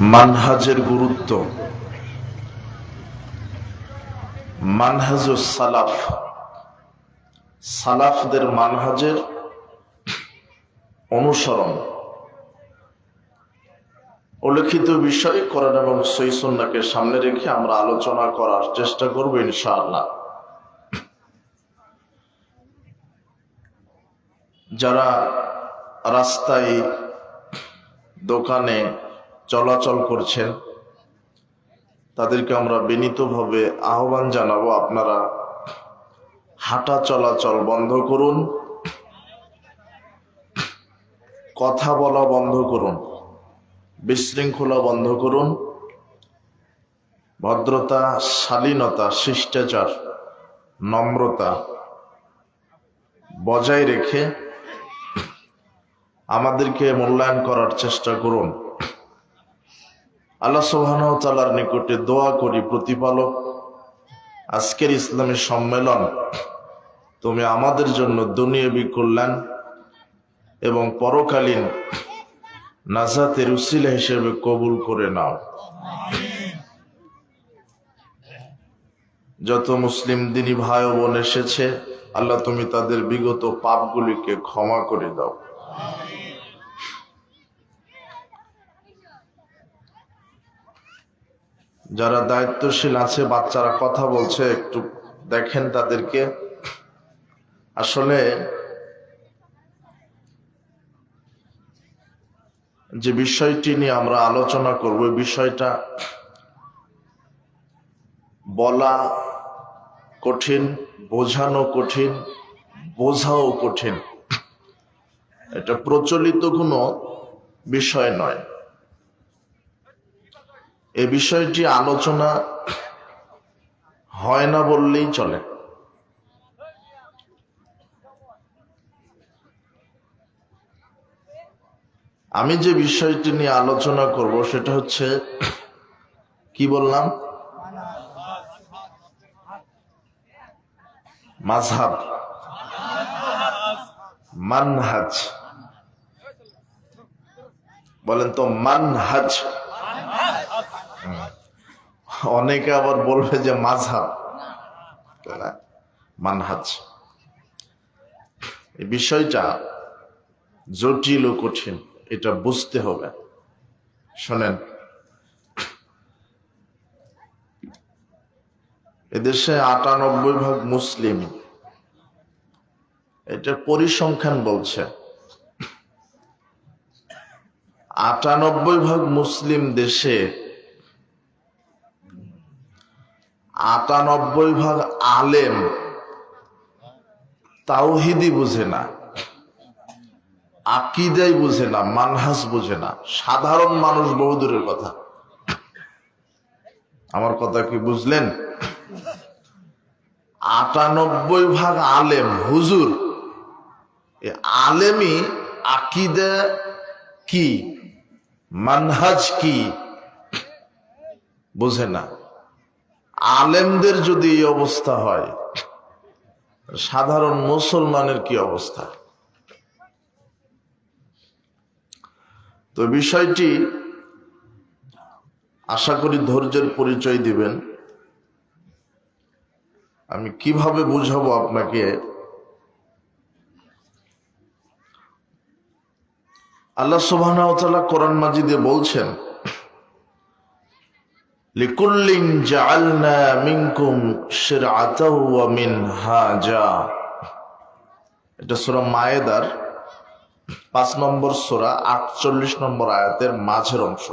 মানহাজের গুরুত্ব, মানহাজুস সালাফ, সালাফদের মানহাজের অনুসরণ, উল্লেখিত বিষয় কোরআন এবং সহিহ সুন্নাহকে সামনে রেখে আমরা আলোচনা করার চেষ্টা করব ইনশাআল্লাহ। যারা রাস্তায় দোকানে চলাচল করছেন তাদেরকে আমরা বিনীতভাবে আহ্বান জানাবো, আপনারা হাঁটা চলাচল বন্ধ করুন, কথা বলা বন্ধ করুন, বিশৃঙ্খলা বন্ধ করুন, ভদ্রতা, শালীনতা, শিষ্টাচার, নম্রতা বজায় রেখে আমাদেরকে মূল্যায়ন করার চেষ্টা করুন। আল্লাহ সুবহানাহু ওয়া তাআলার নিকটে দোয়া করি, প্রতিপালক, আজকের ইসলামী সম্মেলন তুমি আমাদের জন্য দুনিয়াবী কল্যাণ এবং পরকালীন নাজাতের উসিলা হিসেবে কবুল করে নাও। যত মুসলিম দিনী ভাই ও বোন এসেছে, আল্লাহ তুমি তাদের বিগত পাপগুলিকে ক্ষমা করে দাও। যারা দায়িত্বশীল আছে, বাচ্চারা কথা বলছে, একটু দেখেন তাদেরকে। আসলে যে বিষয়টি নিয়ে আমরা আলোচনা করব, এই বিষয়টা বলা কঠিন, বোঝানো কঠিন, বোঝাও কঠিন। এটা প্রচলিত কোনো বিষয় নয়। এই বিষয়টি আলোচনা হয় না বললেই চলে। আমি যে বিষয়টি নিয়ে আলোচনা করব সেটা হচ্ছে, কি বললাম, মাযহাব, মানহাজ। বলেন তো মানহাজ। অনেকে আবার বলবে যে মাযহাব, মানহাজ। এই বিষয়টা জটিল ও কঠিন, এটা বুঝতে হবে। শোনেন, এদেশে ৯৮% মুসলিম, এটা পরিসংখ্যান বলছে। ৯৮% মুসলিম দেশে ৯৮% আলেম তাওহীদই বুঝে না, আকীদাই বুঝে না, মানহাজ বুঝে না। সাধারণ মানুষ বহু দূরের কথা। আমার কথা কি বুঝলেন? ৯৮% আলেম, হুজুর, আলেমই আকীদা কি, মানহাজ কি বুঝে না। আলেমদের যদি এই অবস্থা হয়, সাধারণ মুসলমানের কি অবস্থা? তো বিষয়টি আশা করি ধৈর্যের পরিচয় দিবেন। আমি কিভাবে বুঝাবো আপনাকে। আল্লাহ সুবহানাহু ওয়া তাআলা কোরআন মাজিদে বলছেন, লিকুল্লিন জাআলনা মিনকুম শিরআতাও ওয়া মিনহাজা। এটা সূরা মায়েদার ৫ নম্বর সূরা ৪৮ নম্বর আয়াতের মাঝের অংশ।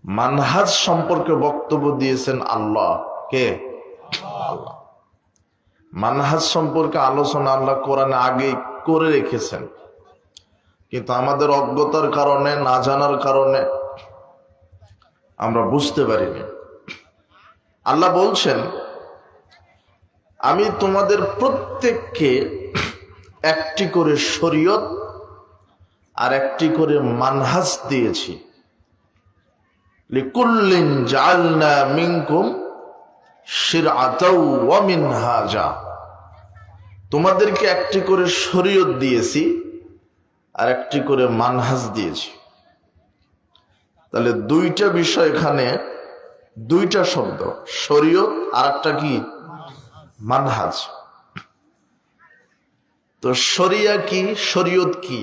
মানহাজ সম্পর্কে বক্তব্য দিয়েছেন আল্লাহ। কে? আল্লাহ। মানহাজ সম্পর্কে আলোচনা আল্লাহ কোরআনে আগেই করে রেখেছেন, কিন্তু আমাদের অজ্ঞতার কারণে, না জানার কারণে আমরা বুঝতে পারিনি। আল্লাহ বলছেন, আমি তোমাদের প্রত্যেককে একটি করে শরীয়ত আর একটি করে মানহাজ দিয়েছি। লিকুল্লিন জাআলনা মিনকুম শিরআতাও ওয়া মিনহাজা। তোমাদেরকে একটি করে শরীয়ত দিয়েছি আর একটি করে মানহাজ দিয়েছি। তাহলে দুইটা বিষয় এখানে, দুইটা শব্দ, শরীয়ত আর একটা কি মানহাজ। তো শরিয়া কি, শরীয়ত কি?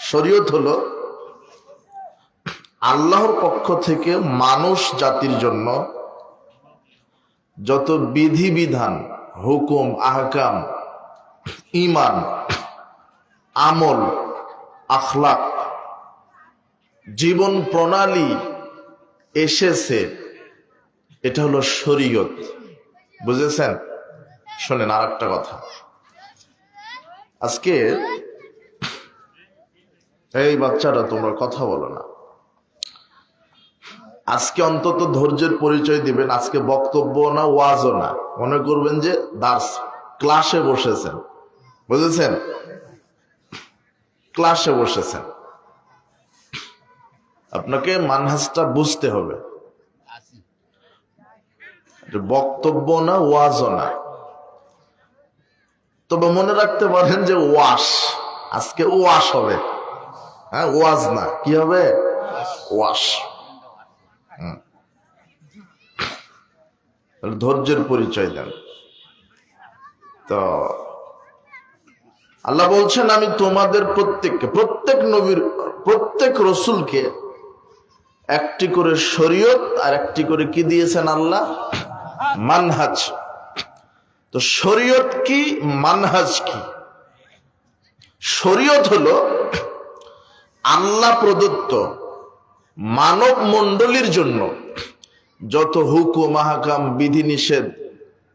শরীয়ত হলো আল্লাহর পক্ষ থেকে মানুষ জাতির জন্য যত বিধিবিধান, হুকুম, আহকাম, ঈমান, আমল, আখলাক, জীবন প্রণালী এসেছে, এটা হলো শরীয়ত। বুঝেছেন? শোনেন আর একটা কথা। আজকে এই বাচ্চারা তোমরা কথা বলো না, আজকে অন্তত ধৈর্যের পরিচয় দিবেন। আজকে বক্তব্য না, ওয়াজও না, মনে করবেন যে দার্স, ক্লাসে বসেছেন। বুঝেছেন? ক্লাসে বসেছেন। আপনাকে মানহাজটা বুঝতে হবে। বক্তব্য না, ওয়াজও না। তবে মনে রাখতে পারেন যে ওয়াশ, আজকে ওয়াশ হবে। হ্যাঁ, ওয়াজ না, কি হবে? ওয়াশ। ধৈর্যের পরিচয় দেন। তো আল্লাহ বলছেন, আমি তোমাদের প্রত্যেককে, প্রত্যেক নবীর, প্রত্যেক রসুলকে একটি করে শরীয়ত আর একটি করে কি দিয়েছেন আল্লাহ? মানহাজ। তো শরীয়ত কি, মানহাজ কি? শরীয়ত হলো আল্লাহ প্রদত্ত মানব মণ্ডলীর জন্য যত হুকুম, আহকাম, বিধিনিষেধ,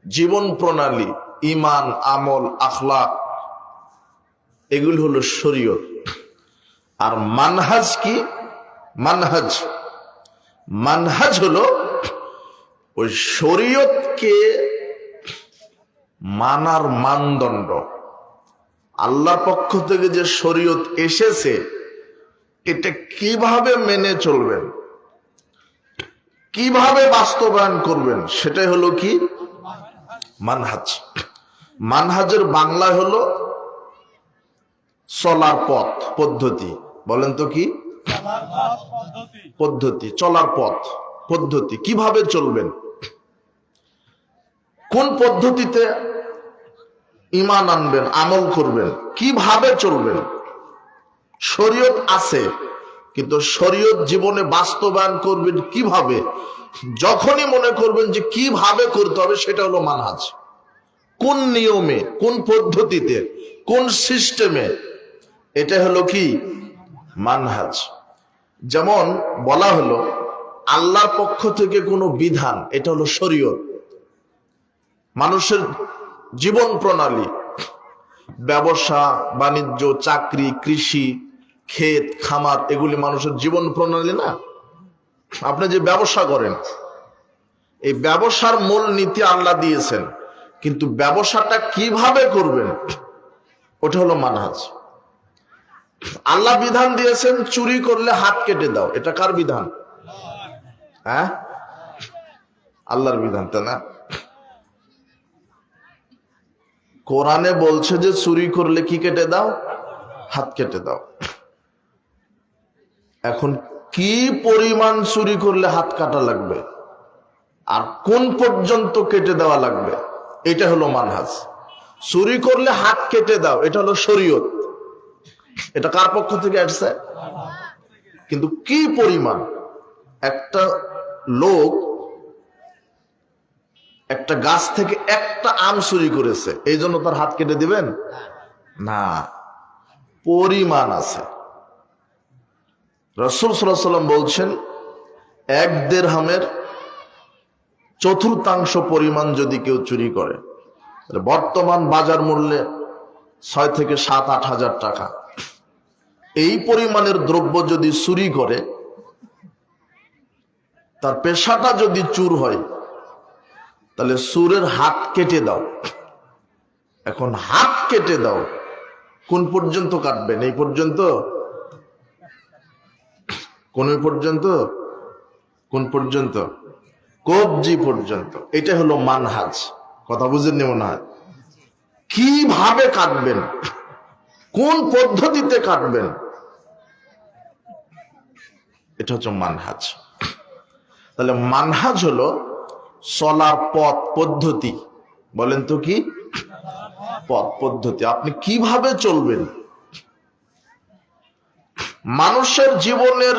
জীবন প্রণালী, ঈমান, আমল, আখলাক, এগুলো হলো শরীয়ত। আর মানহাজ কি? মানহাজ, মানহাজ হলো ওই শরীয়তকে মানার মানদণ্ড। আল্লাহর পক্ষ থেকে যে শরীয়ত এসেছে, এটা কিভাবে মেনে চলবেন, কিভাবে বাস্তবায়ন করবেন, সেটাই হলো কি মানহাজ। মানহাজের বাংলা হলো চলার পথ, পদ্ধতি। বলেন তো কি? পদ্ধতি, চলার পথ, পদ্ধতি। কিভাবে চলবেন, কোন পদ্ধতিতে ঈমান আনবেন, আমল করবেন, কিভাবে চলবেন। শরীয়ত আছে, কিন্তু শরীয়ত জীবনে বাস্তবায়ন করবেন কিভাবে, যখনই মনে করবেন যে কিভাবে করতে হবে, সেটা হলো মানহাজ। কোন নিয়মে, কোন পদ্ধতিতে, কোন সিস্টেমে, এটা হলো কি মানহাজ। যেমন বলা হলো আল্লাহর পক্ষ থেকে কোনো বিধান, এটা হলো শরীয়ত। মানুষের জীবন প্রণালী, ব্যবসা বাণিজ্য, চাকরি, কৃষি, ক্ষেত খামার, এগুলি মানুষের জীবন প্রণালী না? আপনি যে ব্যবসা করেন, এই ব্যবসার মূল নীতি আল্লাহ দিয়েছেন, কিন্তু ব্যবসাটা কিভাবে করবেন, ওটা হলো মানহাজ। আল্লাহ বিধান দিয়েছেন চুরি করলে হাত কেটে দাও, এটা কার বিধান? হ্যাঁ, আল্লাহর বিধান, তা না? কোরআনে বলছে যে চুরি করলে কি কেটে দাও? হাত কেটে দাও। এখন কি পরিমাণ চুরি করলে হাত কাটা লাগবে আর কোন পর্যন্ত কেটে দেওয়া লাগবে, এটা হলো মানহাজ। চুরি করলে হাত কেটে দাও, এটা হলো শরীয়ত। এটা কার পক্ষ থেকে আসছে? কিন্তু কি পরিমাণ, একটা লোক একটা গাছ থেকে একটা আম চুরি করেছে, এই জন্য তার হাত কেটে দিবেন না? পরিমাণ আছে। রাসূল সাল্লাল্লাহু আলাইহি ওয়াসাল্লাম বলছেন, এক দিরহামের চতুর্থাংশ পরিমাণ যদি কেউ চুরি করে, বর্তমান বাজার মূল্যে 6 থেকে 7-8 হাজার টাকা, এই পরিমাণের দ্রব্য যদি চুরি করে, তার পেশাটা যদি চুর হয়, তাহলে চুরের হাত কেটে দাও। এখন হাত কেটে দাও, কোন পর্যন্ত কাটবেন? এই পর্যন্ত? কোন পর্যন্ত? কোন পর্যন্ত? কবজি পর্যন্ত। এটা হলো মানহাজ। কথা বুঝেননি মনে হয়? কিভাবে কাটবেন, কোন পদ্ধতিতে কাটবেন, এটা হচ্ছে মানহাজ। তাহলে মানহাজ হলো চলার পথ পদ্ধতি। বলেন তো কি পথ পদ্ধতি, আপনি কিভাবে চলবেন। মানুষের জীবনের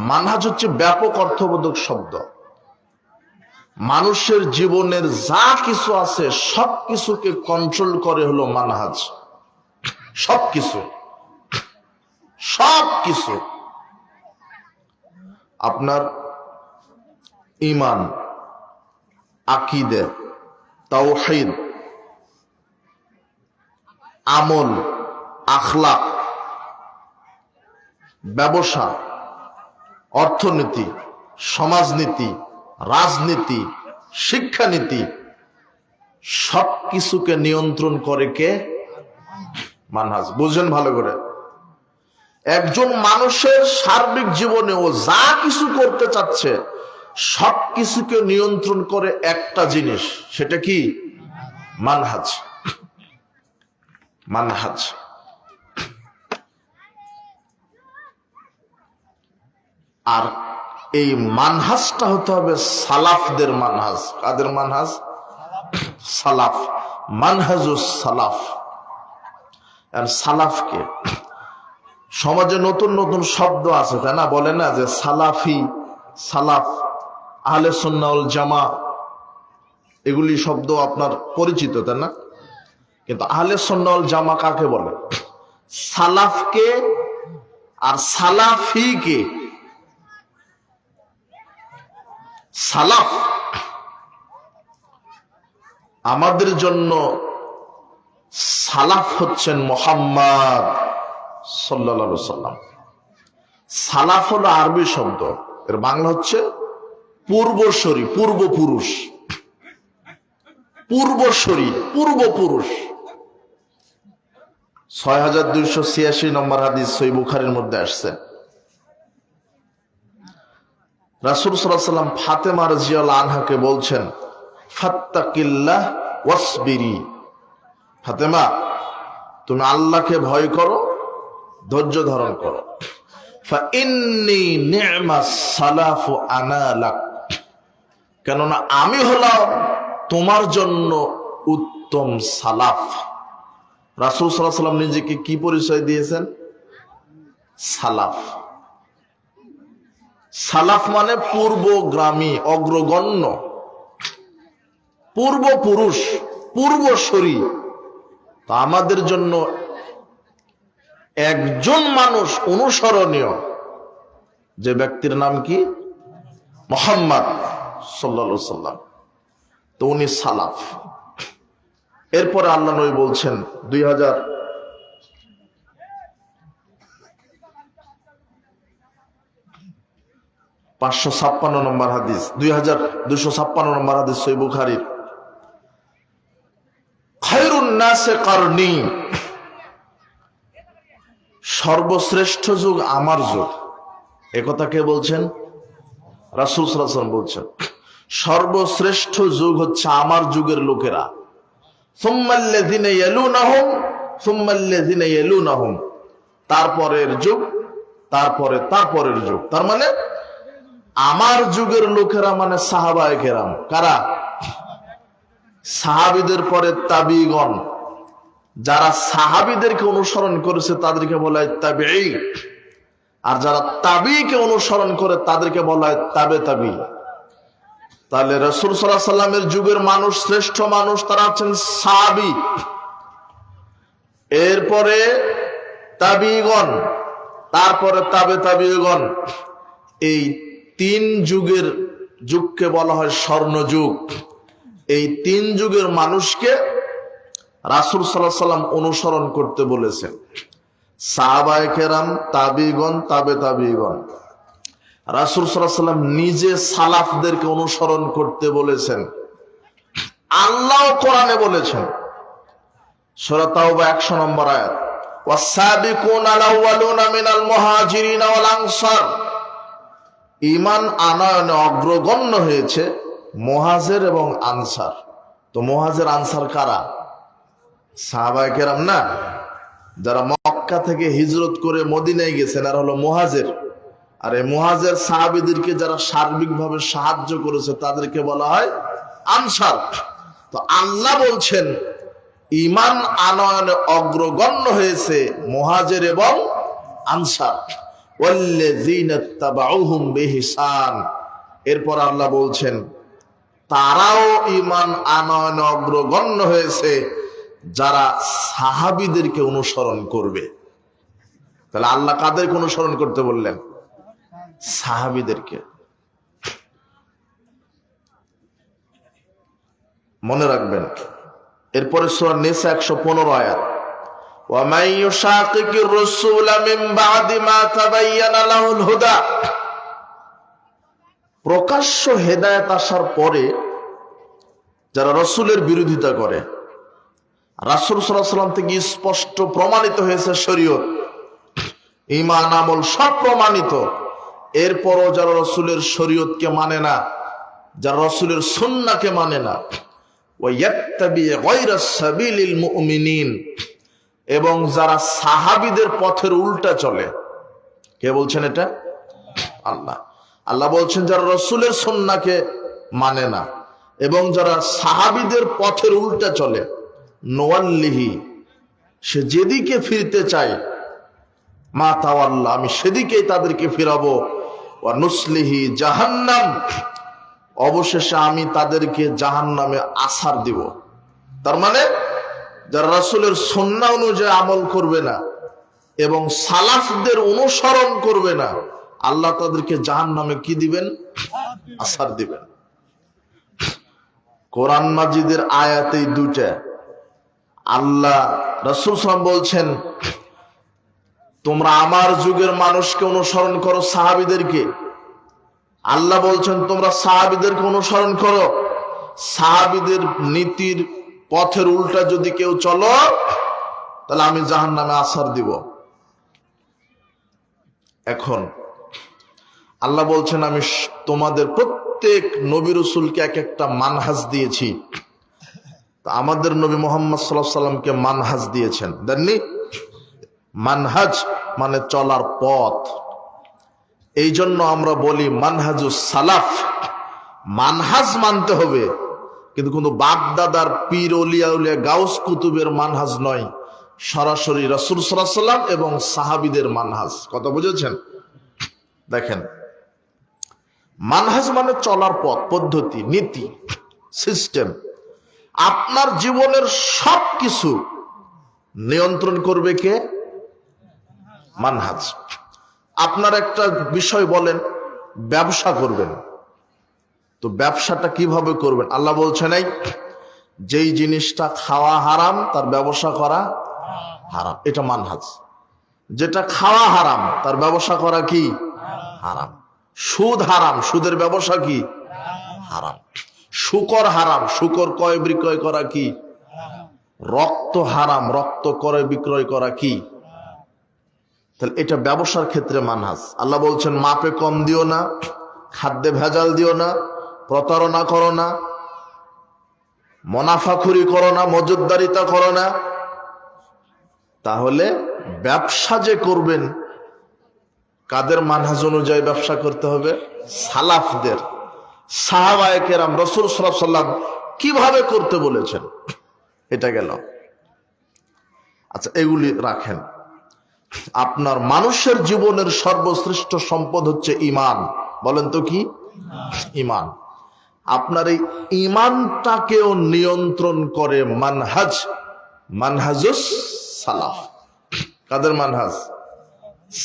মানহাজ হচ্ছে ব্যাপক অর্থবোধক শব্দ। মানুষের জীবনের যা কিছু আছে সব কিছুকে কন্ট্রোল করে হলো মানহাজ। সবকিছু সবকিছু আপনার ঈমান, আকীদা, তাওহীদ, আমল, আখলাক, ব্যবসা, অর্থনীতি, সমাজনীতি, রাজনীতি, শিক্ষানীতি, সবকিছুকে নিয়ন্ত্রণ করে কে? মানহাজ। বুঝেন ভালো করে। একজন মানুষের সার্বিক জীবনে ও যা কিছু করতে চাচ্ছে সবকিছুকে নিয়ন্ত্রণ করে একটা জিনিস, সেটা কি? মানহাজ। মানহাজ। আর এই মানহাজটা হতে হবে সালাফদের মানহাজ। কাদের মানহাজ? সালাফ। মানহাজুস সালাফ। আর সালাফকে সমাজে নতুন নতুন শব্দ আছে, তাই না? বলে না যে সালাফি, সালাফ, আহলে সুন্নাহ ওয়াল জামা, এগুলি শব্দ আপনার পরিচিত, তাই না? কিন্তু আহলে সুন্নাহ ওয়াল জামা কাকে বলে? সালাফকে আর সালাফিকে। সালাফ আমাদের জন্য, সালাফ হচ্ছেন মুহাম্মদ সাল্লাল্লাহু আলাইহি সাল্লাম। সালাফ হলো আরবি শব্দ, এর বাংলা হচ্ছে পূর্বসূরি, পূর্বপুরুষ। পূর্বসূরি, পূর্বপুরুষ। ৬২৮৬ নম্বর হাদিস সহিহ বুখারীর মধ্যে আসছে, রাসূল সাল্লাল্লাহু আলাইহি সাল্লাম ফাতেমা রাদিয়াল্লাহু আনহাকে বলছেন, ফাত্তাকিল্লাহ ওয়াসবিরি। ফাতেমা, তুমি আল্লাহকে ভয় করো, ধৈর্য ধারণ করো। ফাইন্নী নি'মাস সালাফু আনা লাক। কেননা আমি হলাম তোমার জন্য উত্তম সালাফ। রাসূল সাল্লাল্লাহু আলাইহি সাল্লাম নিজেকে কি পরিচয় দিয়েছেন? সালাফ। সালাফ মানে পূর্বগামী, অগ্রগণ্য, পূর্বপুরুষ, পূর্বসূরি। তো আমাদের জন্য একজন মানুষ অনুসরণীয়, যে ব্যক্তির নাম কি? মুহাম্মদ সাল্লাল্লাহু আলাইহি সাল্লাম। তো উনি সালাফ। এরপরে আল্লাহ নবী বলছেন 2556 নম্বর হাদিস, 2256 নম্বর হাদিস সহিহ বুখারীর, খায়রুন নাসে কারনি। সর্বশ্রেষ্ঠ যুগ আমার যুগ। একথা কে বলছেন? রাসূল সাল্লাল্লাহু আলাইহি ওয়াসাল্লাম বলছেন সর্বশ্রেষ্ঠ যুগ হচ্ছে আমার যুগের লোকেরা। সুম্মাল্লাযিনা ইয়ালুনাহুম, সুম্মাল্লাযিনা ইয়ালুনাহুম, তারপরের যুগ, তারপরে তারপরের যুগ। তার মানে আমার যুগের লোকেরা মানে সাহাবায়ে কেরাম। কারা? সাহাবীদের পরে তাবিঈগণ। যারা সাহাবীদেরকে অনুসরণ করেছে তাদেরকে বলা হয় তাবিঈ, আর যারা তাবিঈকে অনুসরণ করে তাদেরকে বলা হয় তাবে তাবি। তাহলে রাসূল সাল্লাল্লাহু আলাইহি সাল্লামের যুগের মানুষ, শ্রেষ্ঠ মানুষ, তারা হচ্ছেন সাহাবী, এরপরে তাবিঈগণ, তারপরে তাবে তাবিঈগণ। এই তিন যুগের যুগকে বলা হয় স্বর্ণযুগ। এই তিন যুগের মানুষকে রাসূল সাল্লাল্লাহু আলাইহি সাল্লাম অনুসরণ করতে বলেছেন। সাহাবায়ে কেরাম, তাবিঈগণ, তাবে তাবিঈগণ। রাসূল সাল্লাল্লাহু আলাইহি সাল্লাম নিজে সালাফদেরকে অনুসরণ করতে বলেছেন। আল্লাহ কোরআনে বলেছেন, সূরা তাওবা 100 নম্বর আয়াত, ওয়াস-সাবিকুনাল আউয়ালুনা মিনাল মুহাজিরিন ওয়াল আনসার। ঈমান আনয়নে অগ্রগণ্য হয়েছে মুহাজির এবং আনসার। তো মুহাজির আনসার কারা? সাহাবায়ে কেরাম না? যারা মক্কা থেকে হিজরত করে মদিনায় গেছেন আর হলো মুহাজির। আর এই মুহাজির সাহাবীদেরকে যারা সার্বিকভাবে সাহায্য করেছে তাদেরকে বলা হয় আনসার। তো আল্লাহ বলছেন ঈমান আনয়নে অগ্রগণ্য হয়েছে মুহাজির এবং আনসার। ওয়াল্লাযীনা তাবাউহুম বিইহসান, এরপর আল্লাহ বলছেন তারাও ঈমান আনয়নে অগ্রগণ্য হয়েছে যারা সাহাবীদেরকে অনুসরণ করবে। তাহলে আল্লাহ কাদেরকে অনুসরণ করতে বললেন? সাহাবীদেরকে। মনে রাখবেন। এরপরে সূরা নিসা 115 আয়াত, ওয়া মান ইউশাকিকির রাসূলা মিন বা'দি মা তাবায়্যানা লাহুল হুদা, প্রকাশ্য হেদায়েত আসার পরে যারা রাসূলের বিরোধিতা করে, রাসূল সাল্লাল্লাহু আলাইহি ওয়াসাল্লাম থেকে স্পষ্ট প্রমাণিত হয়েছে শরীয়ত, ঈমান আমল সব প্রমাণিত, এরপরও যারা রাসূলের শরীয়তকে মানে না, যারা রাসূলের সুন্নাহকে মানে না, ওয়ায়াত্তাবি গায়রা সাবিলিল মুমিনিন, এবং যারা সাহাবীদের পথের উল্টা চলে। কে বলছেন এটা? আল্লাহ। আল্লাহ বলছেন যারা রাসূলের সুন্নাহকে মানে না এবং যারা সাহাবীদের পথের উল্টা চলে, নোয়াল্লিহি, সে যেদিকে ফিরতে চায়, মা তাওয়াল্লা, আমি সেদিকেই তাদেরকে ফিরাবো, ওয়া নুসলিহি জাহান্নাম, অবশেষে আমি তাদেরকে জাহান্নামে আছার দিব। তার মানে যারা রাসূলের সুন্নাহ অনুযায়ী আমল করবে না এবং সালাফদের অনুসরণ করবে না, আল্লাহ তাদেরকে জাহান্নামে কি দিবেন? আছার দিবেন। কোরআন মাজিদের আয়াতেই দুইটা। আল্লাহ রাসূল সাল্লাল্লাহু আলাইহি ওয়াসাল্লাম বলছেন তোমরা আমার যুগের মানুষকে অনুসরণ করো, সাহাবীদেরকে। আল্লাহ বলছেন তোমরা সাহাবীদেরকে অনুসরণ করো। সাহাবীদের নীতির পথের উল্টা যদি কেউ চলো তাহলে আমি জাহান্নামে আছার দিব। এখন আল্লাহ বলছেন আমি তোমাদের প্রত্যেক নবী রাসূলকে এক একটা মানহাজ দিয়েছি। তো আমাদের নবী মুহাম্মদ সাল্লাল্লাহু আলাইহি ওয়াসাল্লামকে মানহাজ দিয়েছেন, দেননি? মানহাজ মানে চলার পথ। এই জন্য আমরা বলি মানহাজুস সালাফ। মানহাজ মানতে হবে, কিন্তু কোনো বাপদাদার পীর ওলিয়া উলিয়া গাউস কুতুবের মানহাজ নয়, সরাসরি রাসূল সাল্লাল্লাহু আলাইহি ওয়াসাল্লাম এবং সাহাবীদের মানহাজ। কথা বুঝেছেন? দেখেন, মানহাজ মানে চলার পথ, পদ্ধতি, নীতি, সিস্টেম। আপনার জীবনের সব কিছু নিয়ন্ত্রণ করবে কে? মানহাজ। আপনার একটা বিষয় বলেন, ব্যবসা করবেন, তো ব্যবসাটা কিভাবে করবেন? আল্লাহ বলছেন এই যেই জিনিসটা খাওয়া হারাম তার ব্যবসা করা হারাম, এটা মানহাজ। যেটা খাওয়া হারাম তার ব্যবসা করা কি? হারাম। সুদ হারাম, সুদের ব্যবসা কি? হারাম। শুকর হারাম, শুকর ক্রয় বিক্রয় করা কি? রক্ত হারাম, রক্ত ক্রয় বিক্রয় করা কি? তাহলে এটা ব্যবসার ক্ষেত্রে মানহাজ। আল্লাহ বলছেন মাপে কম দিও না, খাদ্যে ভেজাল দিও না, প্রতারণা করো না, মুনাফাখুরি করো না, মজুদদারিতা করো না। তাহলে ব্যবসা যে করবেন, কাদের মানহাজ অনুযায়ী ব্যবসা করতে হবে? সালাফদের। সাহাবায়ে কেরাম রাসূল সাল্লাল্লাহু আলাইহি ওয়াসাল্লাম কিভাবে করতে বলেছেন, এটা গেল। আচ্ছা, এগুলি রাখেন। আপনার মানুষের জীবনের সর্বশ্রেষ্ঠ সম্পদ হচ্ছে ঈমান। বলেন তো কি? ঈমান। আপনার এই ঈমানটাকেও নিয়ন্ত্রণ করে মানহাজ, মানহাজুস সালাফ। কাদের মানহাজ?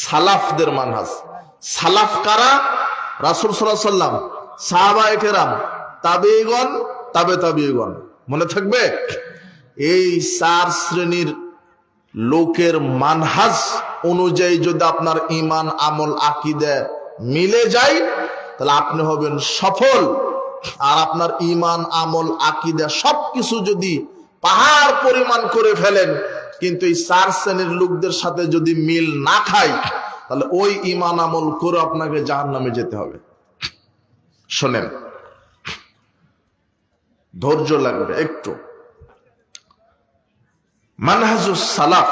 সালাফদের মানহাজ। সালাফ কারা? রাসূল সাল্লাল্লাহু আলাইহি ওয়াসাল্লাম, সাহাবায়ে কেরাম, তাবেঈগণ, তাবে তাবেঈগণ। মনে থাকবে? এই চার শ্রেণীর লোকের মানহাজ অনুযায়ী যদি আপনার ঈমান আমল আকীদা মিলে যায় তাহলে আপনি হবেন সফল। আর আপনার ঈমান আমল আকীদা সবকিছু যদি পাহাড় পরিমাণ করে ফেলেন কিন্তু এই চার শ্রেণীর লোকদের সাথে যদি মিল না খায় তাহলে ওই ঈমান আমল করে আপনাকে জাহান্নামে যেতে হবে। শোনেন, ধৈর্য লাগবে একটু। মানহাজুস সালাফ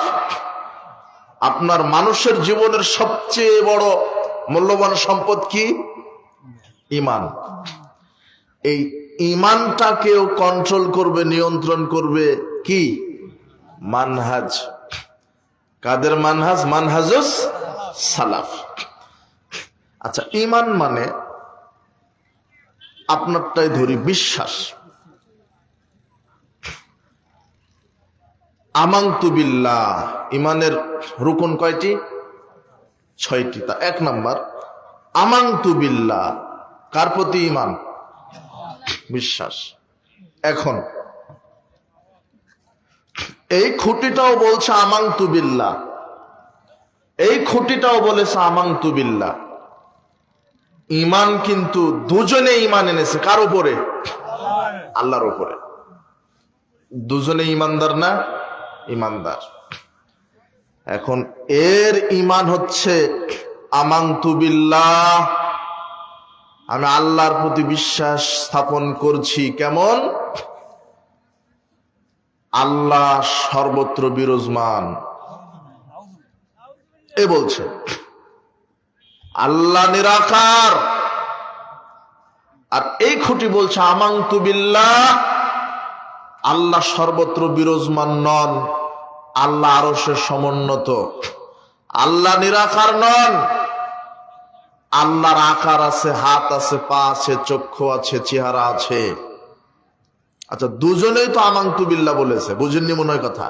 আপনার মানুষের জীবনের সবচেয়ে বড় মূল্যবান সম্পদ কি? ঈমান। এই ঈমানটাকেও কন্ট্রোল করবে, নিয়ন্ত্রণ করবে কি? মানহাজ। কাদের মানহাজ? মানহাজুস সালাফ। আচ্ছা, ঈমান মানে আপনারটাই ধরি বিশ্বাস। আমানতু বিল্লাহ, ঈমানের রুকন কয়টি? 6টি। তা 1 নাম্বার আমানতু বিল্লাহ, কার প্রতি ঈমান? বিশ্বাস। এখন এই খুঁটিটাও বলছে আমানতু বিল্লাহ, এই খুঁটিটাও বলেছে আমানতু বিল্লাহ। ঈমান কিন্তু দুজনে ঈমান এনেছে কার উপরে? আল্লাহর উপরে। দুজনে ঈমানদার না? ঈমানদার। এখন এর ঈমান হচ্ছে আমানতু বিল্লাহ, আমি আল্লাহর প্রতি বিশ্বাস স্থাপন করছি। কেমন? আল্লাহ সর্বত্র বিরাজমান। এ বলছে আল্লাহ নিরাকার। আর এই খুঁটি বলছে আমানতু বিল্লাহ, আল্লাহ সর্বত্র বিরাজমান নন, আল্লাহ আরশের সমুন্নত। আল্লাহ নিরাকার নন, আল্লাহর আকার আছে, হাত আছে, পা আছে, চক্ষু আছে, চেহারা আছে। আচ্ছা, দুজনেই তো আমানতু বিল্লাহ বলেছে, বুঝেননি মনে হয় কথা?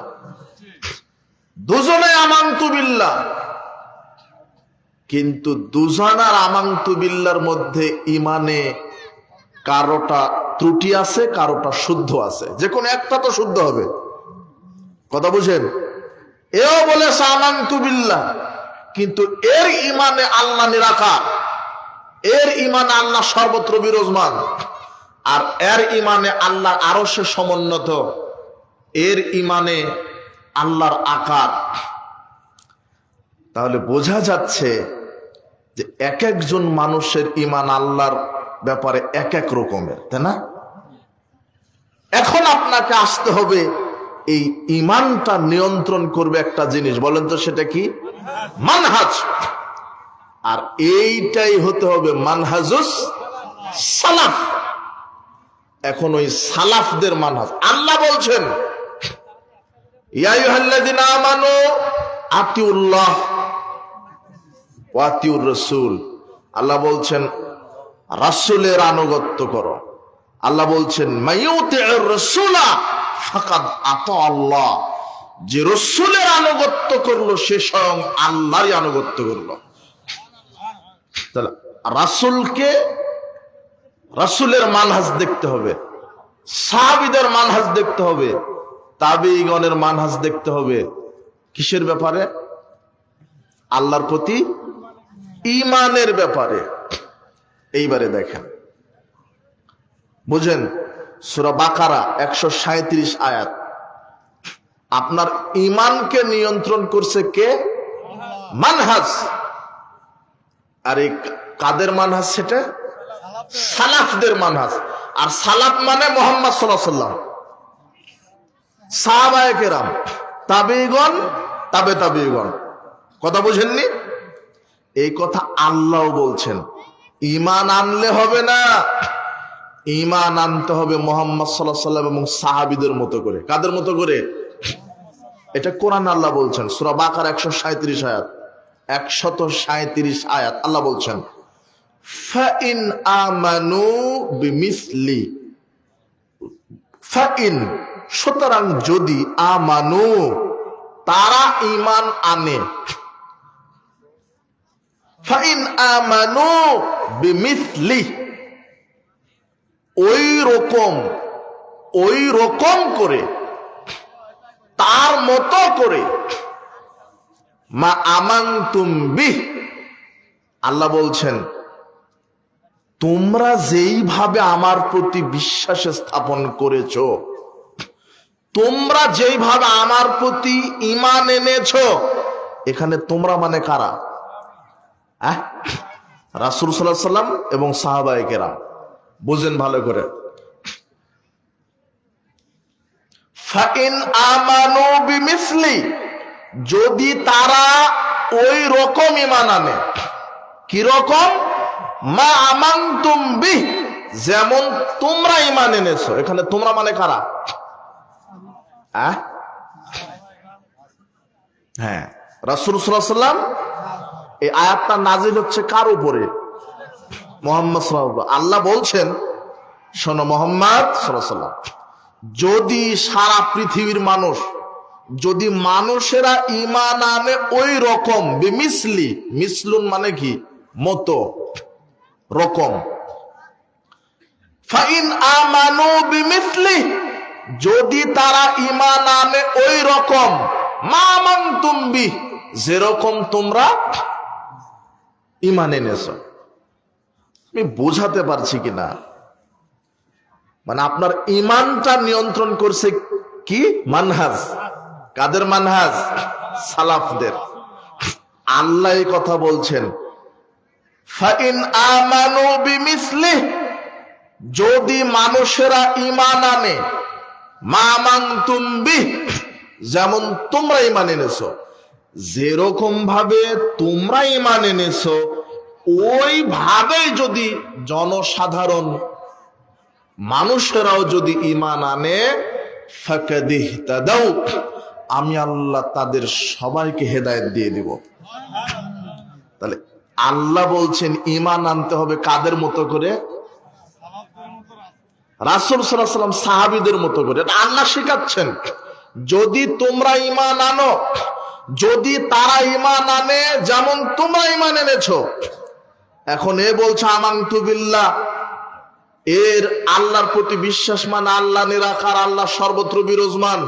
দুজনে আমানতু বিল্লাহ, কিন্তু দুজনার আমানতু বিল্লাহর মধ্যে ঈমানে কারোটা ত্রুটি আছে, কারোটা শুদ্ধ আছে। যে কোনো একটা তো শুদ্ধ হবে, কথা বুঝেন? এও বলেছে আমানতু বিল্লাহ, কিন্তু এর ঈমানে আল্লাহ নিরাকার, এর ঈমানে আল্লাহ সর্বত্র বিরাজমান, আর এর ঈমানে আল্লাহর আরশে সমুন্নত, এর ঈমানে আল্লাহর আকার। তাহলে বোঝা যাচ্ছে যে এক একজন মানুষের ঈমান আল্লাহর ব্যাপারে এক এক রকমের, তাই না? এখন আপনাকে আসতে হবে, এই ঈমানটা নিয়ন্ত্রণ করবে একটা জিনিস, বলেন তো সেটা কি? মানহাজ। আর এইটাই হতে হবে মানহাজুস সালাফ। এখন ওই সালাফদের মানহাজ আল্লাহ বলছেন ইয়া আইয়ুহাল্লাযিনা আমানু আতিউল্লাহ ওয়া আতিউর রাসূল। আল্লাহ বলছেন রাসূলের আনুগত্য করো। আল্লাহ বলছেন মাইয়ুতিউর রাসূলা ফাকাদ আতা আল্লাহ, যে রাসূলের আনুগত্য করলো সে স্বয়ং আল্লাহরই আনুগত্য করলো। তাহলে রাসূলকে, রাসূলের মানহাজ দেখতে হবে, সাহাবীদের মানহাজ দেখতে হবে, তাবেঈগণের মানহাজ দেখতে হবে। কিসের ব্যাপারে? আল্লাহর প্রতি ঈমানের ব্যাপারে। এইবারে দেখেন, বুঝেন, সূরা বাকারা 137 আয়াত। আপনার ঈমানকে নিয়ন্ত্রণ করছে কে? মানহাজ। আর এই কাদের মানহাজ? সেটা সালাফদের মানহাজ। আর সালাফ মানে মুহাম্মদ সাল্লাল্লাহু আলাইহি ওয়াসাল্লাম, সাহাবায়ে কেরাম, তাবেঈগণ, তাবেঈগণ। কথা বুঝেননি? এই কথা আল্লাহ বলছেন। ঈমান আনলে হবে না, ঈমান আনতে হবে মুহাম্মদ সাল্লাল্লাহু আলাইহি ওয়াসাল্লাম এবং সাহাবীদের মতো করে। কাদের মতো করে? এটা কোরআন আল্লাহ বলছেন, সূরা বাকারা 137 আয়াত, 137 আয়াত। আল্লাহ বলছেন ফাইন আমানু বিমিসলি, ফাইন, সুতরাং যদি, আমানু, তারা ঈমান আনে, ফাইন আমানু বিমিসলি, ওই রকম করে, তার মতো করে, মা আমানতুম বিহ, আল্লাহ বলছেন তোমরা যেইভাবে আমার প্রতি বিশ্বাস স্থাপন করেছো, তোমরা যেইভাবে আমার প্রতি ঈমান এনেছো, এখানে তোমরা মানে কারা? রাসূল সাল্লাল্লাহু আলাইহি ওয়াসাল্লাম এবং সাহাবায়ে কেরাম। বুঝেন ভালো করে। ফাইন আমানু বিমিসলি, যদি তারা ওই রকম ঈমান আনে। কিরকম? মা আমানতুম বিহ, যেমন তোমরা ঈমান এনেছো। এখানে তোমরা মানে কারা? হ্যাঁ, রাসূল সাল্লাল্লাহু আলাইহি ওয়াসাল্লাম। এই আয়াতটা নাজিল হচ্ছে কার উপরে? মুহাম্মদ সাল্লাল্লাহু আলাইহি ওয়াসাল্লাম। আল্লাহ বলছেন, শোনো মুহাম্মদ সাল্লাল্লাহু আলাইহি ওয়াসাল্লাম, যদি সারা পৃথিবীর মানুষ, যদি মানুষেরা ঈমান আনে ওই রকম, বিমিসলি, মিসলুন মানে কি? মতো, রকম। ফাইন আমানু বিমিসলি, যদি তারা ঈমান আনে ওই রকম, মা আমানতুম বিহ, যেরকম তোমরা ঈমান এনেছো। আমি বোঝাতে পারছি কিনা? মানে আপনার ঈমানটা নিয়ন্ত্রণ করছে কি? মানহাজ। কাদের মানহাজ? সালাফদের। আল্লাহ এই কথা বলছেন, ফাইন আমানু বিমিসলি, যদি মানুষেরা ঈমান আনে, মা আমানতুম বিহ, যেমন তোমরা ঈমান এনেছো, যেরকম ভাবে তোমরা ঈমান এনেছো ওই ভাবে যদি জনসাধারণ মানুষেরাও যদি ঈমান আনে, ফাকাদ ইহতাদাউ, আমি আল্লাহ তাদের সবাইকে হেদায়েত দিয়ে দিব। তাহলে আল্লাহ বলছেন ঈমান আনতে হবে কাদের মতো করে? রাসূল সাল্লাল্লাহু আলাইহি ওয়াসাল্লাম সাহাবীদের মতো করে। আল্লাহ শিখাচ্ছেন, যদি তোমরা ঈমান আনো, যদি তারা ঈমান আনে যেমন তোমরা ঈমান এনেছো। এখন এ বলছে আমানতু বিল্লাহ, এর আল্লাহর প্রতি বিশ্বাস মানে আল্লাহ নিরাকার, আল্লাহ সর্বত্র বিরাজমান।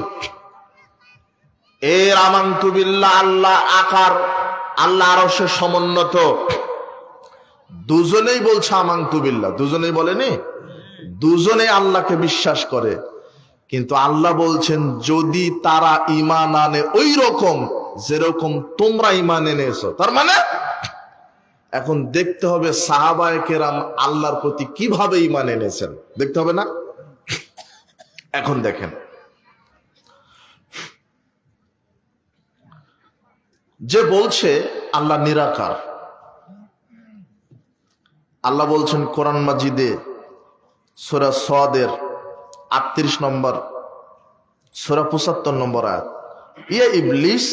এর আমানতু বিল্লাহ, আল্লাহ আকার, আল্লাহ আরশে সমুন্নত। দুজনেই বলছে আমানতু বিল্লাহ, দুজনেই বলেনি, দুজনেই আল্লাহকে বিশ্বাস করে। কিন্তু আল্লাহ বলছেন যদি তারা ঈমান আনে ওই রকম যেরকম তোমরা ঈমান এনেছো। তার মানে এখন দেখতে হবে সাহাবায়ে কেরাম আল্লাহর প্রতি কিভাবে ঈমান এনেছেন, দেখতে হবে না? এখন দেখেন, যে বলছে আল্লাহ নিরাকার, আল্লাহ বলছেন কোরআন মাজিদে সূরা সাদের 38 নম্বর, সূরা 75 নম্বর আয়াত, ইয়া ইবলিস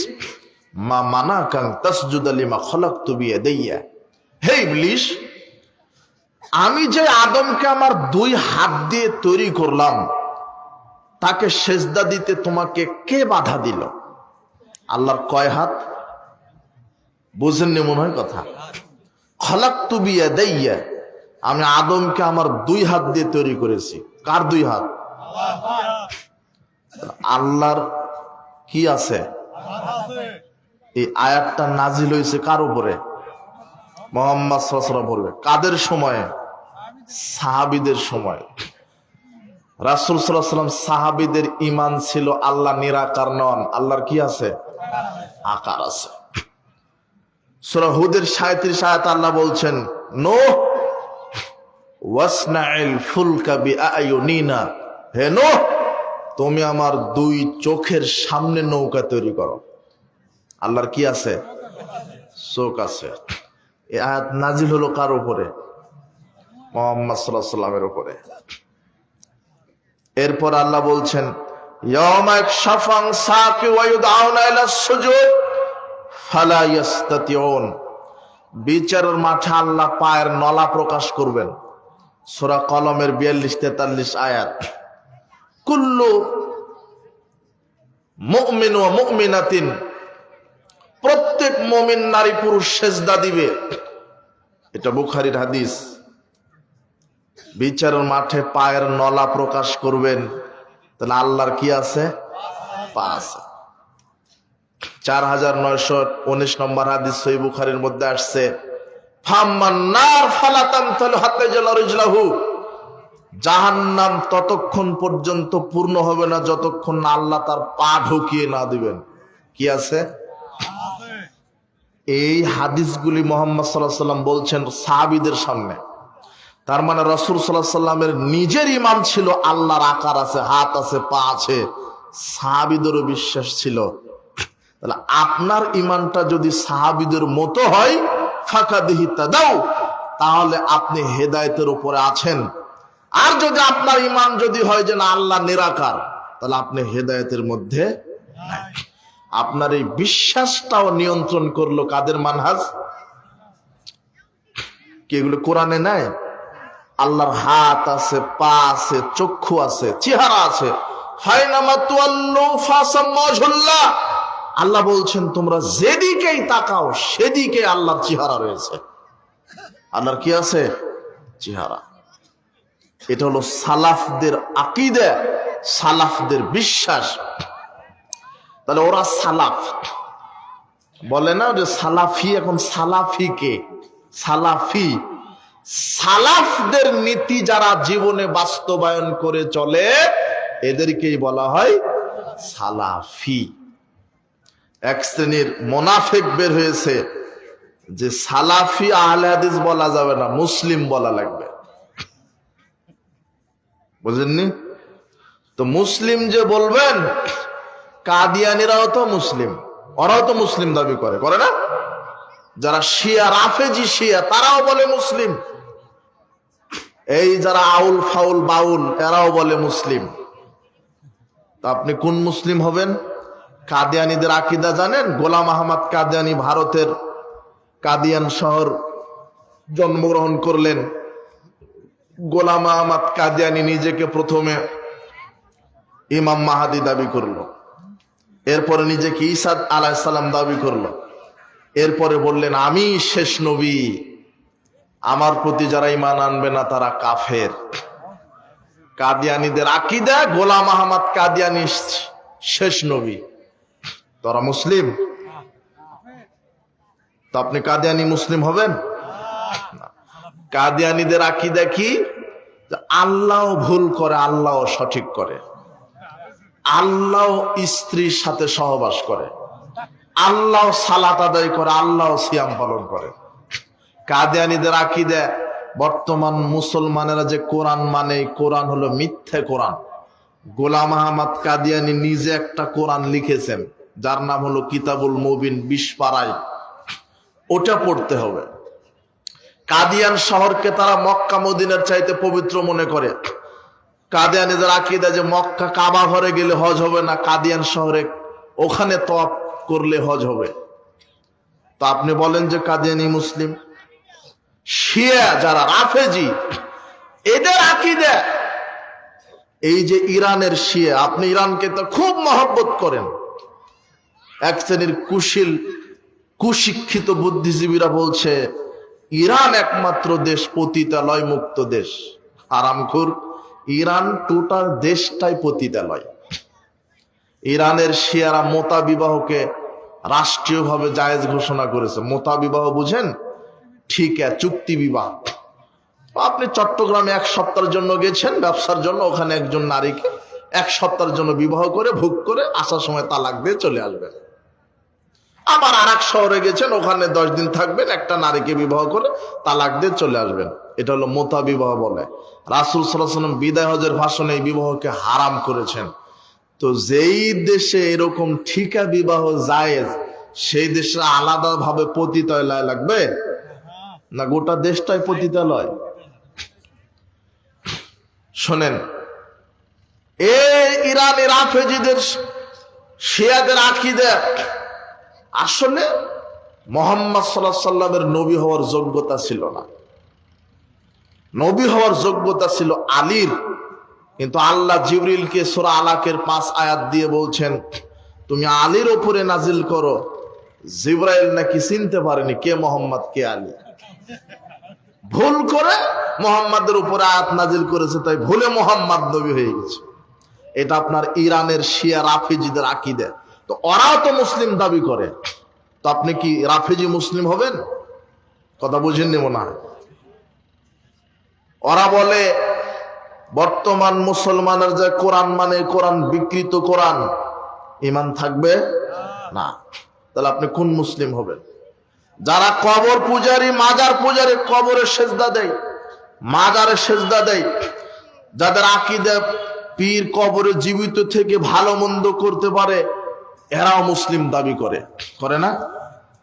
মা মানাকা তাসজুদা লিমা খালাকতু বিয়াদাইয়া, হে ইবলিস, আমি যে আদমকে আমার 2 হাত দিয়ে তৈরি করলাম তাকে সেজদা দিতে তোমাকে কে বাধা দিল? আল্লাহর কয় হাত? বুঝেননি মনে হয় কথা। খালাকতু বিয়াদাইয়া, আমি আদমকে আমার 2 হাত দিয়ে তৈরি করেছি। কার 2 হাত? আল্লাহর কি আছে? এই আয়াতটা নাজিল হয়েছে কার উপরে? মুহাম্মদ সাল্লাল্লাহু আলাইহি ওয়াসাল্লাম বলবে কাদের সময়ে? সাহাবীদের সময়। রাসূল সাল্লাল্লাহু আলাইহি ওয়াসাল্লাম সাহাবীদের ঈমান ছিল আল্লাহ নিরাকার নন, আল্লাহর কি আছে? আকার আছে। সূরা হুদের 37 আয়াত আল্লাহ বলছেন, নূহ ওয়াসনাইল ফুলকা বিআয়ুনিনা, হে নূহ তুমি আমার 2 চোখের সামনে নৌকা তৈরি করো। আল্লাহর কি আছে? চোখ আছে। এই আয়াত নাজিল হলো কার উপরে? মুহাম্মদ সাল্লাল্লাহু আলাইহি ওয়াসাল্লামের উপরে। এরপর আল্লাহ বলছেন, ইয়াওমা ইয়াকশাফান সাকি ওয়া ইউদআউনা ইলাস সুজুদ ফালা ইয়াস্তাতিউন, বিচারের মাঠে আল্লাহ পায়ের নলা প্রকাশ করবেন। সূরা কলমের 42-43 আয়াত। কুল্লু মুমিন ওয়া মুমিনাতিন, প্রত্যেক মুমিন নারী পুরুষ সেজদা দিবে। এটা বুখারীর হাদিস। বিচারের মাঠে পায়ের নলা প্রকাশ করবেন, তাহলে আল্লাহর কি আছে? পা আছে। 4919 নম্বর হাদিস সহিহ বুখারীর মধ্যে আসছে, ফাম্মান নার ফালাতামতালু হাত্তা ইয়াজলা রিজলাহু, জাহান্নাম ততক্ষণ পর্যন্ত পূর্ণ হবে না যতক্ষণ না আল্লাহ তার পা ঢুকিয়ে না দিবেন। কি আছে? এই হাদিসগুলি মুহাম্মদ সাল্লাল্লাহু আলাইহি ওয়াসাল্লাম বলছেন সাহাবীদের সামনে। তার মানে রাসূল সাল্লাল্লাহু আলাইহি ওয়াসাল্লামের নিজের ঈমান ছিল আল্লাহর আকার আছে, হাত আছে, পা আছে, সাহাবীদেরও বিশ্বাস ছিল। তাহলে আপনার ঈমানটা যদি সাহাবীদের মতো হয়, ফাকাদ ইহতাদাউ, তাহলে আপনি হেদায়েতের উপরে আছেন। আর যদি আপনার ঈমান যদি হয় যে না আল্লাহ নিরাকার, তাহলে আপনি হেদায়েতের মধ্যে নাই। আপনার এই বিশ্বাসটাও নিয়ন্ত্রণ করলো কাদের মানহাজ? কি এগুলো কোরআনে নাই? আল্লাহর হাত আছে, পা আছে, চক্ষু আছে, চেহারা আছে। ফাইনামা তুয়াল্লু ফাসাম্মা ওয়াজহুল্লাহ, আল্লাহ বলছেন তোমরা যেদিকেই তাকাও সেদিকে আল্লাহর চেহারা রয়েছে। আল্লাহর কি আছে? চেহারা। এটা হলো সালাফদের আকীদা, সালাফদের বিশ্বাস। তাহলে ওরা সালাফ বলে না যে সালাফি, এখন সালাফি কে? সালাফি সালাফদের নীতি যারা জীবনে বাস্তবায়ন করে চলে এদেরকেই বলা হয় সালাফি। এক শ্রেণীর মুনাফিক বের হয়েছে যে সালাফি আহলে হাদিস বলা যাবে না, মুসলিম বলা লাগবে। বুঝেননি তো? মুসলিম যে বলবেন, কাদিয়ানিরাও তো মুসলিম, ওরাও তো মুসলিম দাবি করে, করে না? যারা শিয়া, রাফেজি শিয়া, তারাও বলে মুসলিম। এই যারা আউল ফাউল বাউল, এরাও বলে মুসলিম। তা আপনি কোন মুসলিম হবেন? কাদিয়ানীদের আকীদা জানেন? গোলাম আহমদ কাদিয়ানী ভারতের কাদিয়ান শহর জন্মগ্রহণ করলেন। গোলাম আহমদ কাদিয়ানী নিজেকে প্রথমে ইমাম মাহাদি দাবি করলো, এরপরে নিজেকে ঈসা আলাইহিস সালাম দাবি করলো, এরপরে বললেন আমি শেষ নবী, আমার প্রতি যারা ঈমান আনবে না তারা কাফের। কাদিয়ানীদের আকীদা গোলাম আহমদ কাদিয়ানী শেষ নবী। তোরা মুসলিম? তো আপনি কাদিয়ানী মুসলিম হবেন না। কাদিয়ানীদের আকীদা কি? আল্লাহ ভুল করে, আল্লাহ সঠিক করে, আল্লাহ স্ত্রীর সাথে সহবাস করে, আল্লাহ সালাত আদায় করে, আল্লাহ সিয়াম পালন করে। কাদিয়ানীদের আকীদা বর্তমান মুসলমানেরা যে কোরআন মানে, কোরআন হলো মিথ্যে কোরআন। গোলাম আহমদ কাদিয়ানী নিজে একটা কোরআন লিখেছেন যার নাম হলো কিতাবুল মুবিন, 20 পারায়, ওটা পড়তে হবে। কাদিয়ান শহরকে তারা মক্কা মদিনার চাইতে পবিত্র মনে করে। কাদিয়ানীদের আকীদা যে মক্কা কাবা ঘরে গেলে হজ হবে না, কাদিয়ান শহরে ওখানে তওয়াফ করলে হজ হবে। তো আপনি বলেন যে কাদিয়ানী মুসলিম। শিয়া যারা রাফেজি, এদের আকীদা এই যে ইরানের শিয়া, আপনি ইরানকে তো খুব মহব্বত করেন। এক শ্রেণীর কুশিক্ষিত বুদ্ধিজীবীরা বলছে ইরান একমাত্র দেশ পতিতালয় মুক্ত দেশ। হারামখোর, ইরান টোটাল দেশটাই পতিতালয়। ইরানের শিয়ারা মোতা বিবাহকে রাষ্ট্রীয়ভাবে জায়েজ ঘোষণা করেছে। মোতা বিবাহ বুঝেন? ঠিক আছে, চুক্তি বিবাহ। আপনি চট্টগ্রামে 1 সপ্তাহের জন্য গেছেন ব্যবসার জন্য, ওখানে একজন নারীকে 1 সপ্তাহের জন্য বিবাহ করে ভোগ করে আসার সময় তালাক দিয়ে চলে আসবেন। আবার আরেক শহরে গেছেন, ওখানে 10 দিন থাকবেন, একটা নারীকে বিবাহ করে তালাক দিয়ে চলে আসবেন। এটা হলো মোতা বিবাহ বলে। রাসূল সাল্লাল্লাহু আলাইহি ওয়াসাল্লাম বিদায় হজের ভাষণে এই বিবাহকে হারাম করেছেন। তো যেই দেশে এরকম ঠিকা বিবাহ জায়েজ, সেই দেশে আলাদাভাবে পতিতালয় লাগবে না? গোটা দেশটাই পতিতালয়। শোনেন, এই ইরানি রাফেজিদের শিয়াদের আকীদা আসলে মুহাম্মদ সাল্লাল্লাহু আলাইহি সাল্লামের নবী হওয়ার যোগ্যতা ছিল না। নবী হওয়ার যোগ্যতা ছিল আলীর। কিন্তু আল্লাহ জিবরিলকে সূরা আলাকের 5 আয়াত দিয়ে বলছেন তুমি আলীর উপরে নাজিল করো। জিবরাইল নাকি চিনতে পারেনি কে মুহাম্মদ কে আলী, ভুল করে মুহাম্মাদের উপরে আয়াত নাজিল করেছে, তাই ভুলে মুহাম্মদ নবী হয়ে গেছে। এটা আপনার ইরানের শিয়া রাফেজিদের আকীদা। তো ওরাও তো মুসলিম দাবি করে, তো আপনি কি রাফেজি মুসলিম হবেন? কথা বুঝেননি মনে হয়। ওরা বলে বর্তমান মুসলমানের যে কোরআন মানে, কোরআন বিকৃত কোরআন, ঈমান থাকবে না। তাহলে আপনি কোন মুসলিম হবেন? যারা কবর পূজারী, মাজার পূজারী, কবরে সেজদা দেয়, মাজারে সেজদা দেয়, যাদের আকীদা পীর কবরে জীবিত থেকে ভালো মন্দ করতে পারে, এরাও মুসলিম দাবি করে, করে না?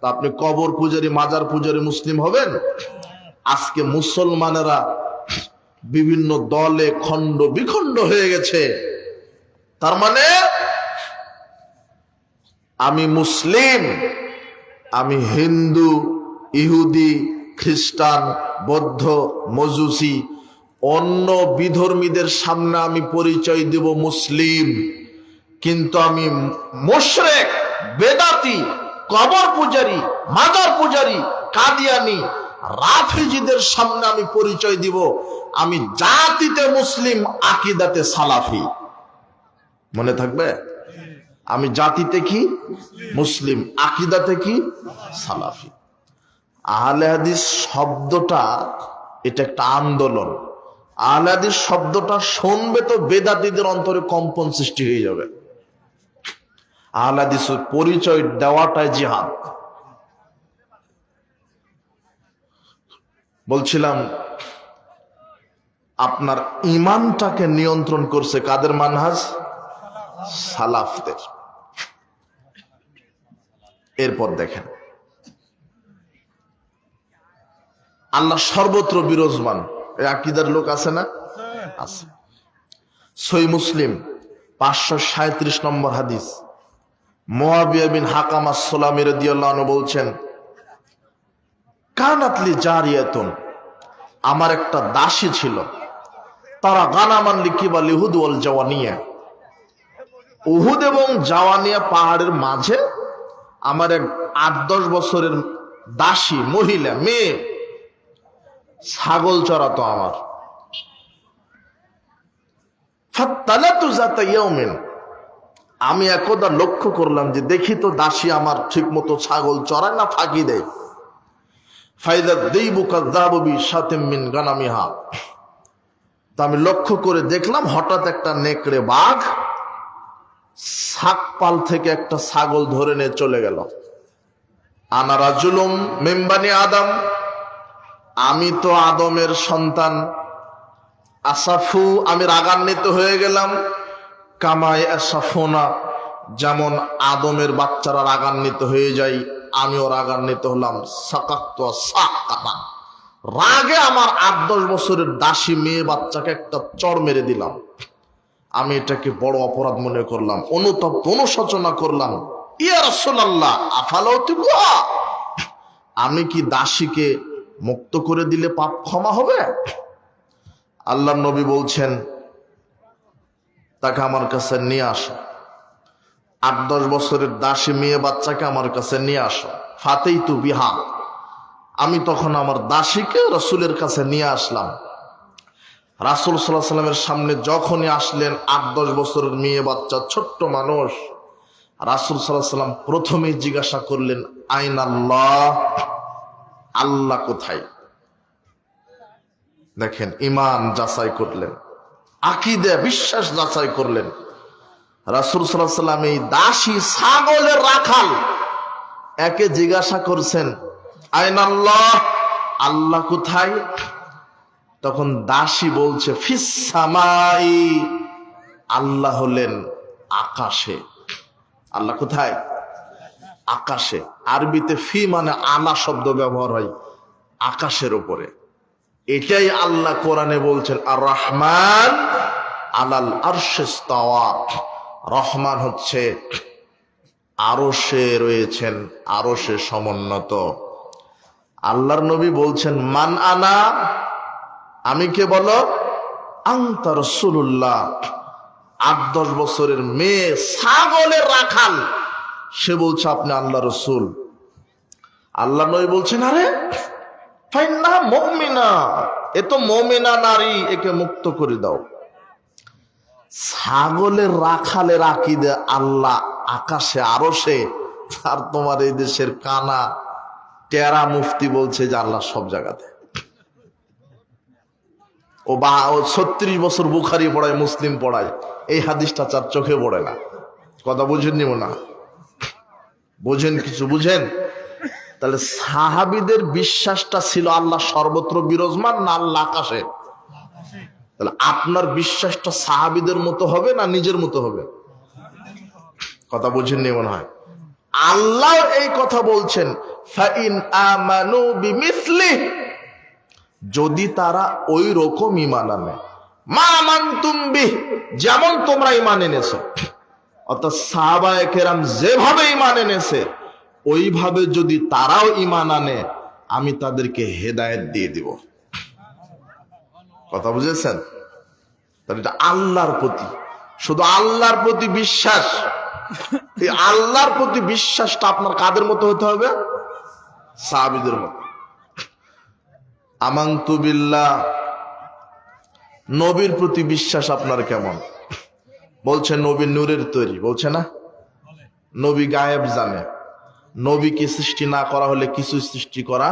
তা আপনি কবর পূজারী মাজার পূজারী মুসলিম হবেন? আজকে মুসলমানেরা বিভিন্ন দলে খণ্ড বিখণ্ড হয়ে গেছে। তার মানে আমি মুসলিম, আমি হিন্দু, ইহুদি, খ্রিস্টান, বৌদ্ধ, মজুসি, অন্য বিধর্মীদের সামনে আমি পরিচয় দেব মুসলিম, কিন্তু আমি মুশরিক, বেদাতি, কবর পূজারী, মাজার পূজারী, কাদিয়ানি, রাফিজিদের সামনে আমি পরিচয় দিব আমি জাতিতে মুসলিম, আকীদাতে সালাফি। মনে থাকবে? আমি জাতিতে কি মুসলিম, আকীদাতে কি সালাফি। আহলে হাদিস শব্দটা এটা একটা আন্দোলন। আহলে হাদিস শব্দটা শুনবে তো বেদাতীদের অন্তরে কম্পন সৃষ্টি হয়ে যাবে। আহলে হাদিসের পরিচয় দেওয়াটাই জিহাদ। বলছিলাম আপনার ঈমানটাকে নিয়ন্ত্রণ করছে কাদের মানহাজ? সালাফদের। এরপর দেখেন আল্লাহ সর্বত্র বিরাজমান, এই আকীদার লোক আছে না? আছে। সহিহ মুসলিম 537 নম্বর হাদিস, মুআবিয়া বিন হাকাম আস-সুলামি রাদিয়াল্লাহু আনহু বলছেন, কানাতলি জারিয়াতুন, আমার একটা দাসী ছিল, তারা গানামান লিকিবাল ইহুদ ওয়াল জাওয়ানিয়া, উহুদ এবং জাওয়ানিয়া পাহাড়ের মাঝে আমার এক 8-10 বছরের দাসী মহিলা মেয়ে ছাগল চড়াতো আমার। ফাত্তালাতু যাতা ইয়াউমিন, আমি একদা লক্ষ্য করলাম যে দেখি তো দাসী আমার ঠিক মতো ছাগল চড়ায় না ফাঁকি দেয়। ফাইদা দেইবু কাযাবু বিশাতিম মিন গানামিহা, তা আমি লক্ষ্য করে দেখলাম হঠাৎ একটা নেকড়ে বাঘ শাকপাল থেকে একটা ছাগল ধরে নিয়ে চলে গেল। আনা রাজুলুম মিন বানি আদম, আমি তো আদমের সন্তান। আসাফু, আমি রাগান্বিত হয়ে গেলাম। কামায় আসাফুনা, যেমন আদমের বাচ্চারা রাগান্বিত হয়ে যায় আমিও রাগান্বিত হলাম। সাকাক্তু সাকাতা, রাগে আমার 8-10 বছরের দাসী মেয়ে বাচ্চাকে একটা চড় মেরে দিলাম। আমি এটাকে বড় অপরাধ মনে করলাম, অনুতপ্ত, অনুশোচনা করলাম। ইয়া রাসূলুল্লাহ আফালাউ তুকুহা, আমি কি দাসীকে মুক্ত করে দিলে পাপ ক্ষমা হবে? আল্লাহর নবী বলছেন তাকে আমার কাছে নিয়ে আসো। 8-10 বছরের দাসী মেয়ে বাচ্চাকে আমার কাছে নিয়ে আসো। ফাতাইতু বিহা, আমি তখন আমার দাসীকে রাসূলের কাছে নিয়ে আসলাম। রাসূল সাল্লাল্লাহু আলাইহি সাল্লামের সামনে যখনই আসলেন 8-10 বছরের মেয়ে বাচ্চা, ছোট্ট মানুষ, রাসূল সাল্লাল্লাহু আলাইহি সাল্লাম প্রথমেই জিজ্ঞাসা করলেন আইনাল্লাহ, আল্লাহ কোথায়? দেখেন ঈমান যাচাই করলেন, আকীদা বিশ্বাস যাচাই করলেন। রাসূল সাল্লাল্লাহু আলাইহি সাল্লাম এই দাসী ছাগলের রাখাল একে জিজ্ঞাসা করছেন আইনাল্লাহ, আল্লাহ কোথায়? তখন দাসী বলছে ফিস সামাই, আল্লাহ হলেন আকাশে। আল্লাহ কোথায়? আকাশে। আরবিতে ফি মানে আলা শব্দ ব্যবহার হয়, আকাশের উপরে। এটাই আল্লাহ কোরআনে বলছেন আর রহমান আলাল আরশে ইস্তাওয়া, রহমান হচ্ছে আরশে রয়েছেন, আরশে সমুন্নত। আল্লাহর নবী বলছেন মান আনা, আমি কে বলো? আনতা রাসূলুল্লাহ। 8-10 বছরের মেয়ে ছাগলের রাখাল, সে বলছে আপনি আল্লাহ রসুল। আল্লাহ নবী বলছেন আরে ফাইন্না মুমিনা, এ তো মুমিনা নারী, একে মুক্ত করে দাও। ছাগলের রাখালের আকীদা আল্লাহ আকাশে আরশে, আর তোমার এই দেশের কানা টেরা মুফতি বলছে যে আল্লাহ সব জায়গাতে। ও 36 বছর বুখারী পড়ায়, মুসলিম পড়ায়, এই হাদিসটা তার চোখে পড়ে না। কথা বুঝেননি না? বুঝেন? কিছু বুঝেন? তাহলে সাহাবীদের বিশ্বাসটা ছিল আল্লাহ সর্বত্র বিরাজমান না আল্লাহ আকাশে? তাহলে আপনার বিশ্বাসটা সাহাবীদের মতো হবে না নিজের মতো হবে? কথা বুঝেননি মনে হয়। আল্লাহ এই কথা বলছেন, ফাইন আমানু বিমিসলি, যদি তারা ওই রকম ঈমান আনে, মা আমানতুম বিহ, যেমন তোমরা ঈমান এনেছো, অর্থাৎ সাহাবায়ে কেরাম যেভাবে ঈমান এনেছে ওইভাবে যদি তারাও ঈমান আনে, আমি তাদেরকে হেদায়েত দিয়ে দিব। কথা বুঝেছেন? তাহলে এটা আল্লাহর প্রতি, শুধু আল্লাহর প্রতি বিশ্বাস। এই আল্লাহর প্রতি বিশ্বাসটা আপনার কাদের মতো হতে হবে? সাহাবীদের মতো। আমানতু বিল্লাহ, নবীর প্রতি বিশ্বাস আপনার কেমন? বলছে নবী নূরের তৈরি, বলছে না? নবী গায়েব জানে, নবীকে সৃষ্টি না করা হলে কিছু সৃষ্টি করা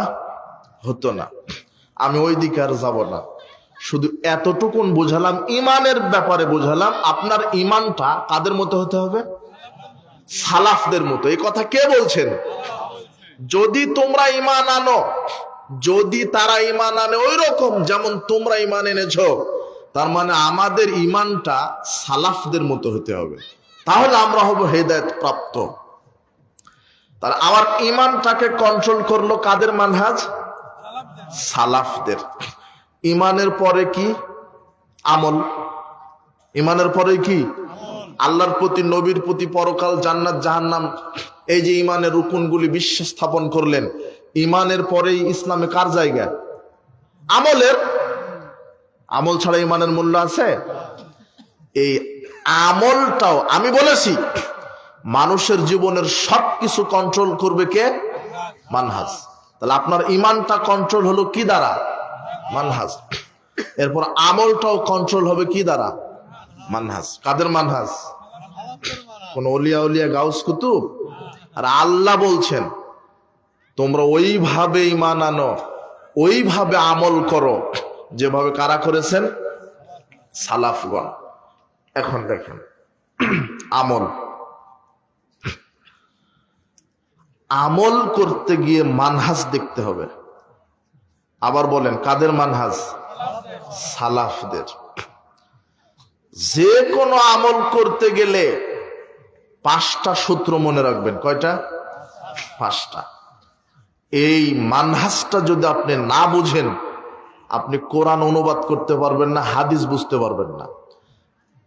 হতো না। আমি ওই দিকে আর যাব না, শুধু এতটুকুন বোঝালাম, ইমানের ব্যাপারে বোঝালাম। আপনার ইমানটা কাদের মতো হতে হবে? সালাফদের মতো। এই কথা কে বলছেন? যদি তোমরা ইমান আনো, যদি তারা ইমান আনে ওই রকম যেমন তোমরা ইমান এনেছো, তার মানে আমাদের ইমানটা সালাফদের মতো হতে হবে, তাহলে আমরা হব হেদায়েত প্রাপ্ত। তাহলে আমার ইমানটাকে কন্ট্রোল করলো কাদের মানহাজ? সালাফদের। ইমানের পরে কি? আমল। ইমানের পরে কি? আল্লাহর প্রতি, নবীর প্রতি, পরকাল, জান্নাত, জাহান্নাম, এই যে ইমানের রুকুনগুলি বিশ্বাস স্থাপন করলেন। ইমানের পরেই ইসলামে কার জায়গা? আমলের। আমল ছাড়া ইমানের মূল্য আছে? এই আমলটাও আমি বলেছি, মানুষের জীবনের সবকিছু কন্ট্রোল করবে কে? মানহাজ। তাহলে আপনার ইমানটা কন্ট্রোল হলো কি দ্বারা? মানহাজ। এরপর আমলটাও কন্ট্রোল হবে কি দ্বারা? মানহাজ। কাদের মানহাজ? কোন ওলিয়া উলিয়া গাউস কুতুব? আর আল্লাহ বলছেন তোমরা ওইভাবে ঈমান আনো, ওইভাবে আমল করো যেভাবে কারা করেছেন? সালাফগণ। এখন দেখেন আমল, আমল করতে গিয়ে মানহাজ দেখতে হবে। আবার বলেন কাদের মানহাজ? সালাফদের। যে কোনো আমল করতে গেলে 5টা সূত্র মনে রাখবেন। কয়টা? 5টা। এই মানহাজটা যদি আপনি না বুঝেন, আপনি কোরআন অনুবাদ করতে পারবেন না, হাদিস বুঝতে পারবেন না।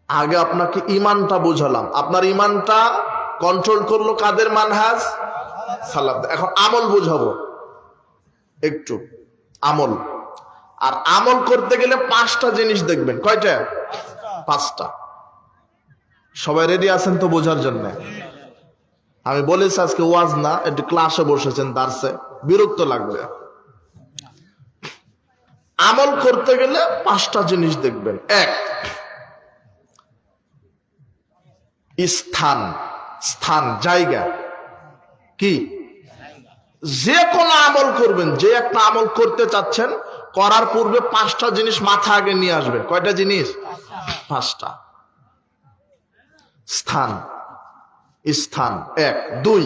আগে আপনাকে ইমানটা বুঝালাম, আপনার ইমানটা কন্ট্রোল করলো কাদের মানহাজ? সালাফ। এখন আমল বুঝাবো একটু। আমল, আর আমল করতে গেলে 5টা জিনিস দেখবেন। কয়টা? 5টা। সবাই রেডি আছেন তো বোঝার জন্য? আমি বলেছি আজকে ওয়াজ না, একটু ক্লাসে বসেছেন, দার্সে, বিরক্ত লাগবে। আমল করতে গেলে 5টা জিনিস দেখবেন। 1, স্থান। স্থান, জায়গা। কি? যে কোনো আমল করবেন, যে একটা আমল করতে চাচ্ছেন, করার পূর্বে 5টা জিনিস মাথা আগে নিয়ে আসবেন। কয়টা জিনিস? 5টা। স্থান, স্থান 1। 2,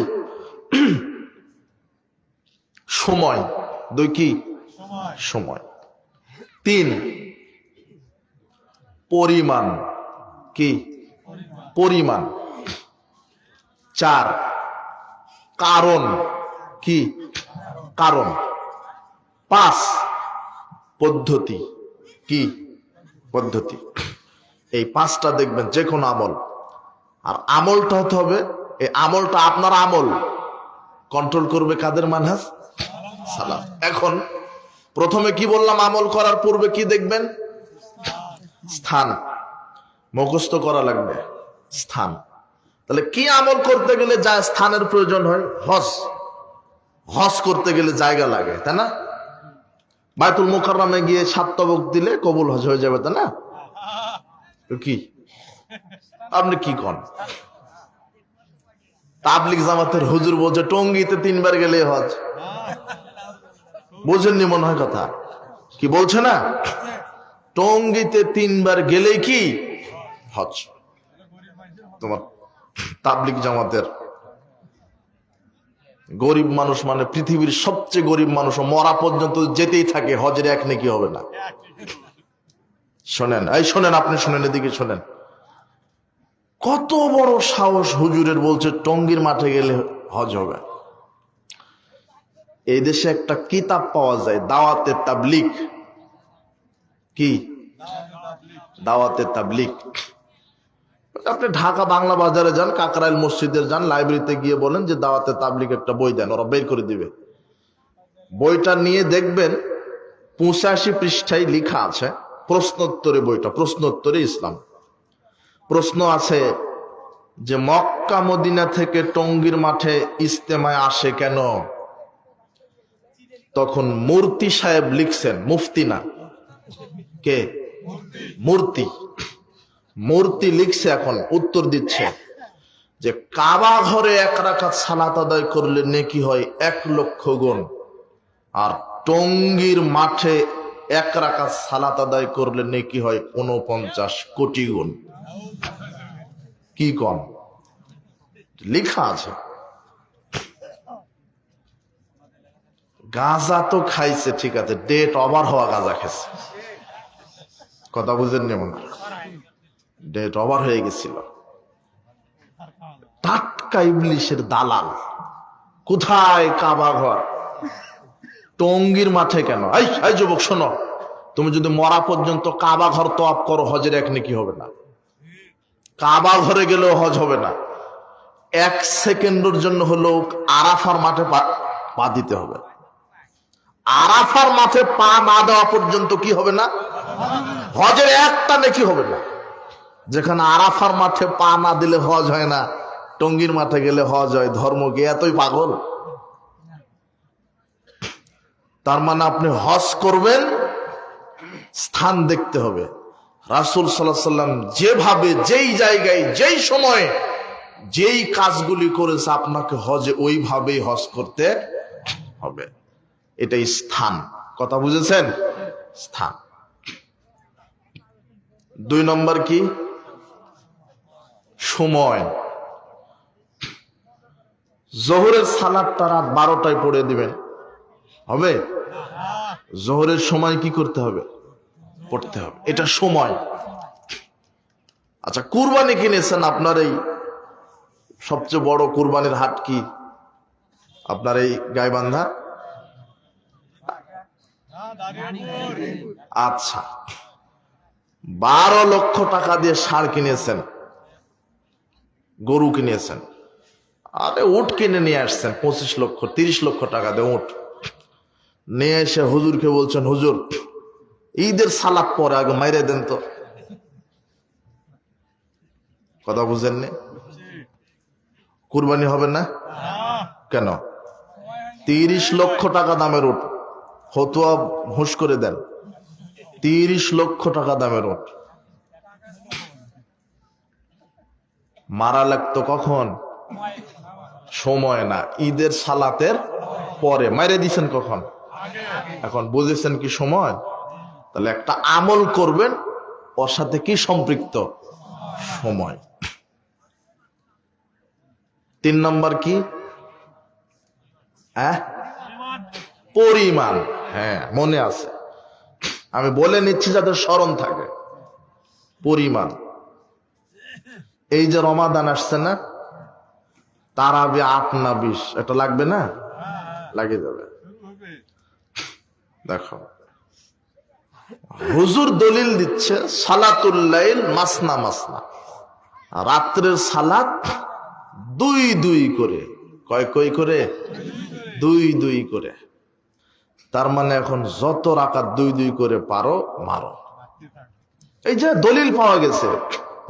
সময়। 2 কি? সময়। 3, পরিমাণ। কি? পরিমাণ। 4, কারণ। কি? কারণ। 5, পদ্ধতি। কি? পদ্ধতি। এই 5টা দেখবেন যে কোনো আমল। আর আমলটা হতে হবে, এই আমলটা আপনার আমল কন্ট্রোল করবে কাদের মানহাজ? সালাফ। এখন প্রথমে কি বললাম? আমল করার পূর্বে কি দেখবেন? স্থান। মুখস্থ করা লাগবে স্থান। তাহলে কি আমল করতে গেলে যা স্থানের প্রয়োজন হয়? হজ। হজ করতে গেলে জায়গা লাগে, তাই না? বায়তুল মুকাররমে গিয়ে 7 তবক দিলে কবুল হজ হয়ে যাবে, তাই না? কি আপনি কি কন? তাবলিগ জামাতের হুজুর বলছে টঙ্গীতে 3 বার গেলে হজ। বোঝেননি মনে হয় কথা? কি বলছে না? টঙ্গীতে 3 বার গেলেই কি হজ। তোমার তাবলিগ জামাতের গরিব মানুষ, মানে পৃথিবীর সবচেয়ে গরিব মানুষ, মরা পর্যন্ত যেতেই থাকে, হজের 1 নেকি হবে না। শোনেন, এই শোনেন, আপনি শোনেন, এদিকে শোনেন। কত বড় সাহস হুজুরের, বলছে টঙ্গীর মাঠে গেলে হজ হবে। এই দেশে একটা কিতাব পাওয়া যায়, দাওয়াতে তাবলিগ। কি দাওয়াতে তাবলিগ? আপনি ঢাকা বাংলা বাজারে যান, কাকরাইল মসজিদে যান, লাইব্রেরিতে গিয়ে বলেন যে দাওয়াতে তাবলিগ একটা বই দেন, ওরা বের করে দিবে। বইটা নিয়ে দেখবেন 85 পৃষ্ঠায় লেখা আছে প্রশ্নোত্তরে, বইটা প্রশ্নোত্তরে ইসলাম। প্রশ্ন আছে যে মক্কা মদিনা থেকে টঙ্গীর মাঠে ইজতেমায় আসে কেন? তখন মূর্তি সাহেব লিখছেন, মুফতি না, কে? মূর্তি। মূর্তি লিখছে, এখন উত্তর দিচ্ছে যে কাবা ঘরে 1 রাকাত সালাত আদায় করলে নেকি হয় 1 লক্ষ গুণ, আর টঙ্গীর মাঠে 1 রাকাত সালাত আদায় করলে নেকি হয় 49 কোটি গুণ। কি কম? লেখা আছে। গাঁজা তো খাইছে, ঠিক আছে, ডেট ওভার হওয়া গাঁজা খেয়েছে। কথা বুঝেন যেমন, ডেট ওভার হয়ে গেছিল। টাটকা ইবলিশের দালাল। কোথায় কাবা ঘর? টঙ্গীর মাঠে কেন? এই যুবক শোনো, তুমি যদি মরা পর্যন্ত কাবা ঘর তওয়াফ করো, হজের 1 নেকি হবে না। কাবা ঘরে গেলেও হজ হবে না। 1 সেকেন্ডের জন্য হলেও আরাফার মাঠে পা দিতে হবে। আরাফার মাঠে পা না দেওয়া পর্যন্ত কি হবে না? হজের 1টা নেকি হবে না। যেখানে আরাফার মাঠে পা না দিলে হজ হয় না, টঙ্গীর মাঠে গেলে হজ হয়। ধর্ম কি এতই পাগল? তার মানে আপনি হজ করবেন, স্থান দেখতে হবে। রাসূল সাল্লাল্লাহু আলাইহি সাল্লাম যেভাবে, যেই জায়গায়, যেই সময়ে, যেই কাজগুলি করেছে, আপনাকে হজে ওইভাবেই হজ করতে হবে। এটাই স্থান। কথা বুঝেছেন? স্থান। 2 নম্বর কি? সময়। জোহরের সালাতটা রাত 12টায় পড়ে দিবেন, হবে? জোহরের সময় কি করতে হবে? পড়তে হবে। এটা সময়। আচ্ছা, কুরবানি কিনেছেন, আপনার এই সবচেয়ে বড় কুরবানির হাট কি? আপনার এই গাইবান্ধা। আচ্ছা, 12 লক্ষ টাকা দিয়ে ষাঁড় কিনেছেন, গরু কিনেছেন, আরে উট কিনে নিয়ে আসছেন 25 লক্ষ 30 লক্ষ টাকা দিয়ে উট নিয়ে এসে হুজুরকে বলছেন, হুজুর ঈদের সালাত পরে আগে মাইরে দেন তো। কথা বুঝেননি? কুরবানি হবে না কেন? 30 লক্ষ টাকা দামের উট, ফতুয়া হুঁশ করে দেন। 30 লক্ষ টাকা দামের উট মারা লাগতো কখন? সময় না, ঈদের সালাতের পরে। মাইরে দিছেন কখন? এখন বুঝেছেন কি সময়? তাহলে একটা আমল করবেন, ওর সাথে কি সম্পৃক্ত? সময়। 3 নম্বর কি? পরিমাণ। হ্যাঁ, মনে আছে, আমি বলে নিচ্ছি যাদের স্মরণ থাকে। পরিমাণ। এই যে রমাদান আসছে না, তারাবি 8 না 20, এটা লাগবে না? লাগে যাবে। দেখো, হুজুর দলিল দিচ্ছে সালাতুল লাইল মাসনা মাসনা, রাত্রের সালাত 2 করে। কয় করে? 2 করে। তার মানে এখন যত রাকাত 2 করে পারো মারো। এই যে দলিল পাওয়া গেছে,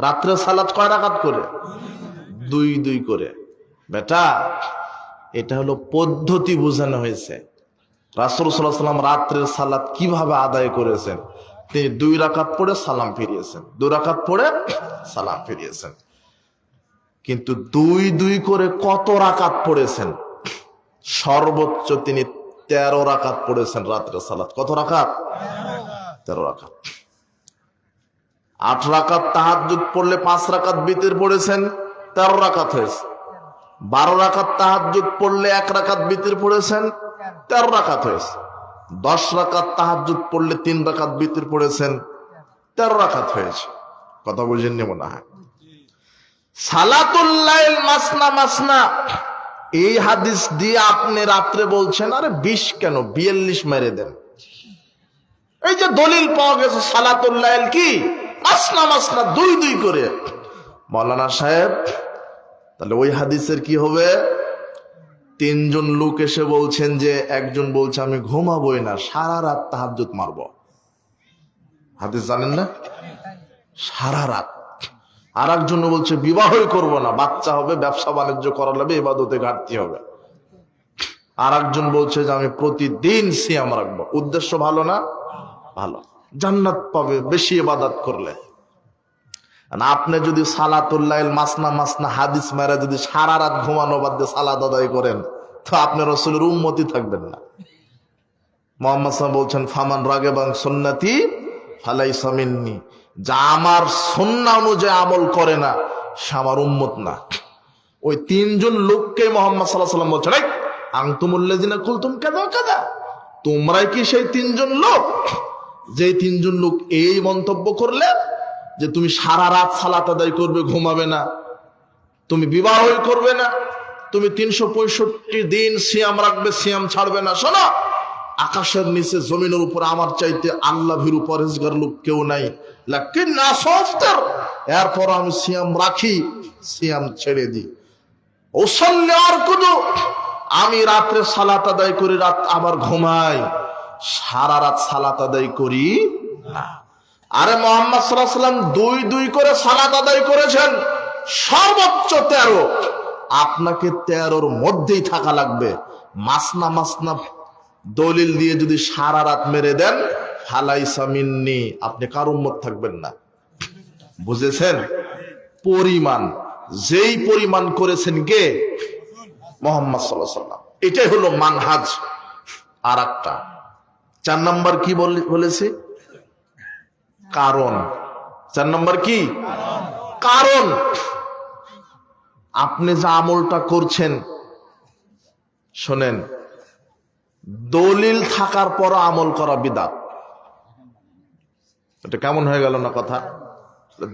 রাত্রের সালাত কয় রাকাত করে? 2 করে। বেটা, এটা হলো পদ্ধতি বোঝানো হয়েছে। রাসূল সাল্লাল্লাহু আলাইহি ওয়াসাল্লাম রাত্রের সালাত কিভাবে আদায় করেছেন? তিনি 2 রাকাত পড়ে সালাম ফিরিয়েছেন, 2 রাকাত পড়ে সালাম ফিরিয়েছেন। কিন্তু 2 করে কত রাকাত পড়েছেন? সর্বোচ্চ তিনি 13 রাকাত পড়েছেন রাত্রের সালাত। কত রাকাত? 13 রাকাত। 8 রাকাত তাহাজ্জুদ পড়লে 5 রাকাত বিতর পড়েছেন, 13 রাকাত হয়েছে। 12 রাকাত তাহাজ্জুদ পড়লে 1 রাকাত বিতর পড়েছেন, 13 রাকাত হয়েছে। 10 রাকাত তাহাজ্জুদ পড়লে 3 রাকাত বিতর পড়েছেন, 13 রাকাত হয়েছে। কথা বুঝেননি মনে হয়? সালাতুল লাইল মাসনা মাসনা, এই হাদিস দিয়ে আপনি রাত্রে বলছেন আরে 20 কেন 42 মেরে দেন। এই যে দলিল পাওয়া গেছে সালাতুল লাইল কি মাসনা মাসনা 2 করে। মাওলানা সাহেব তাহলে ওই হাদিসের কি হবে? 3 জন লোক এসে বলছেন যে একজন বলছে আমি ঘুমাবোই না, সারা রাত তাহাজ্জুদ মারব। হাদিস জানেন না? সারা রাত। আর একজন বলছে বিবাহই করব না, বাচ্চা হবে, ব্যবসা বাণিজ্য করা লাগবে, ইবাদতে ঘাটতি হবে। আর একজন বলছে যে আমি প্রতিদিন সিয়াম রাখবো। উদ্দেশ্য ভালো না? ভালো, জান্নাত পাবে বেশি ইবাদত করলে। আপনি যদি সালাতুল লাইল মাসনা মাসনা হাদিস মেরে যদি সারা রাত ঘুমানো বাদ দিয়ে সালাত আদায় করেন তো আপনি রাসূলের উম্মতি থাকবেন না। মুহাম্মদ সাল্লাল্লাহু আলাইহি ওয়াসাল্লাম বলছেন ফামান রাগিবা আন সুন্নতি ফালাইসা মিন্নি, যা আমার সুন্নাহ অনুযায়ী আমল করে না সে আমার উম্মত না। ওই 3 জন লোককে মুহাম্মদ সাল্লাল্লাহু আলাইহি ওয়াসাল্লাম বলছেন এই আনতুমুল্লাযিনা কুলতুম কাযা কাযা, তোমরাই কি সেই 3 জন লোক যে 3 জন লোক এই মন্তব্য করলে যে তুমি সারা রাত সালাত আদায় করবে, ঘুমাবে না, তুমি বিবাহই করবে না, তুমি 365 দিন সিয়াম রাখবে, সিয়াম ছাড়বে না। শোনো, আকাশের নিচে জমিনের উপর আমার চাইতে আল্লাহ ভীরু পরহেজগার লোক কেউ নাই, লাকিন নাসাফতার, এরপর আমি সিয়াম রাখি, সিয়াম ছেড়ে দিই। ওসাল্লি আরকুদু, আমি রাত্রে সালাত আদায় করি, রাত আবার ঘুমাই, সারা রাত সালাত আদায় করি না। আরে মুহাম্মদ সাল্লাল্লাহু আলাইহি ওয়াসাল্লাম 2 করে সালাত আদায় করেছেন, সর্বোচ্চ 13। আপনাকে 13-র মধ্যেই থাকা লাগবে। মাসনা মাসনা দলিল দিয়ে যদি সারা রাত মেরে দেন ফালাইসা মিন্নি, আপনি কার উম্মত থাকবেন না। বুঝেছেন? পরিমাণ, যেই পরিমাণ করেছেন কে? মুহাম্মদ সাল্লাল্লাহু আলাইহি ওয়াসাল্লাম। এটাই হলো মানহাজ। আর একটা 4 নাম্বার কি বলেছি? কারণ। 4 নাম্বার কি? কারণ। আপনি যে আমলটা করছেন, শোনেন, দলিল থাকার পর আমল করা বিদআত। এটা কেমন হয়ে গেল না কথা?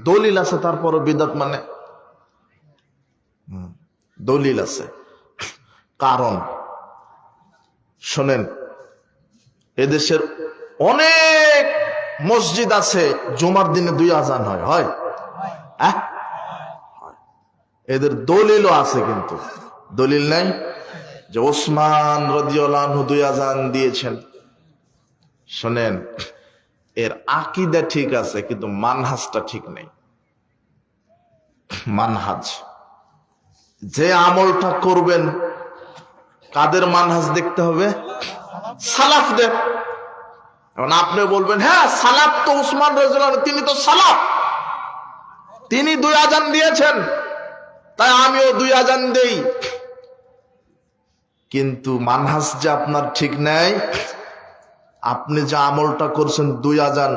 দলিল আছে তারপরও বিদআত মানে? দলিল আছে, কারণ। শোনেন, এদেশের অনেক মসজিদ আছে জুমার দিনে 2 আজান হয়। এদের দলিলও আছে, কিন্তু দলিল নাই যে ওসমান রাদিয়াল্লাহু আনহু 2 আজান দিয়েছেন। শোনেন, এর আকীদা ঠিক আছে কিন্তু মানহাজটা ঠিক নেই। মানহাজ, যে আমলটা করবেন কাদের মানহাজ দেখতে হবে? সালাফদের। এখন আপনি বলবেন হ্যাঁ সালাফ তো উসমান রাদিয়াল্লাহু আনহু, তিনি তো সালাফ, তিনি 2 আজান দিয়েছেন, তাই আমিও 2 আজান দেই। কিন্তু মানহাজ যে আপনার ঠিক নাই। আপনি যে আমলটা করছেন 2 আজান,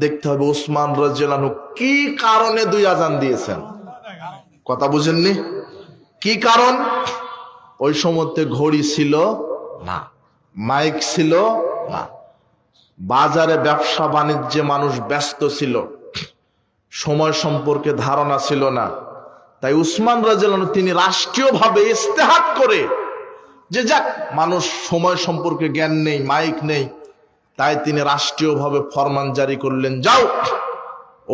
দেখতে হবে উসমান রাদিয়াল্লাহু আনহু কি কারণে 2 আজান দিয়েছেন। কথা বুঝেননি? কি কারণ? ওই সময়তে ঘড়ি ছিল না, মাইক ছিল না, বাজারে ব্যবসা বাণিজ্যে মানুষ ব্যস্ত ছিল, সময় সম্পর্কে ধারণা ছিল না। তাই উসমান রাদিয়াল্লাহু আনহু তিনি রাষ্ট্রীয়ভাবে ইস্তেহাদ করে যে যাক মানুষ সময় সম্পর্কে জ্ঞান নেই, মাইক নেই, তাই তিনি রাষ্ট্রীয়ভাবে ফরমান জারি করলেন, যাও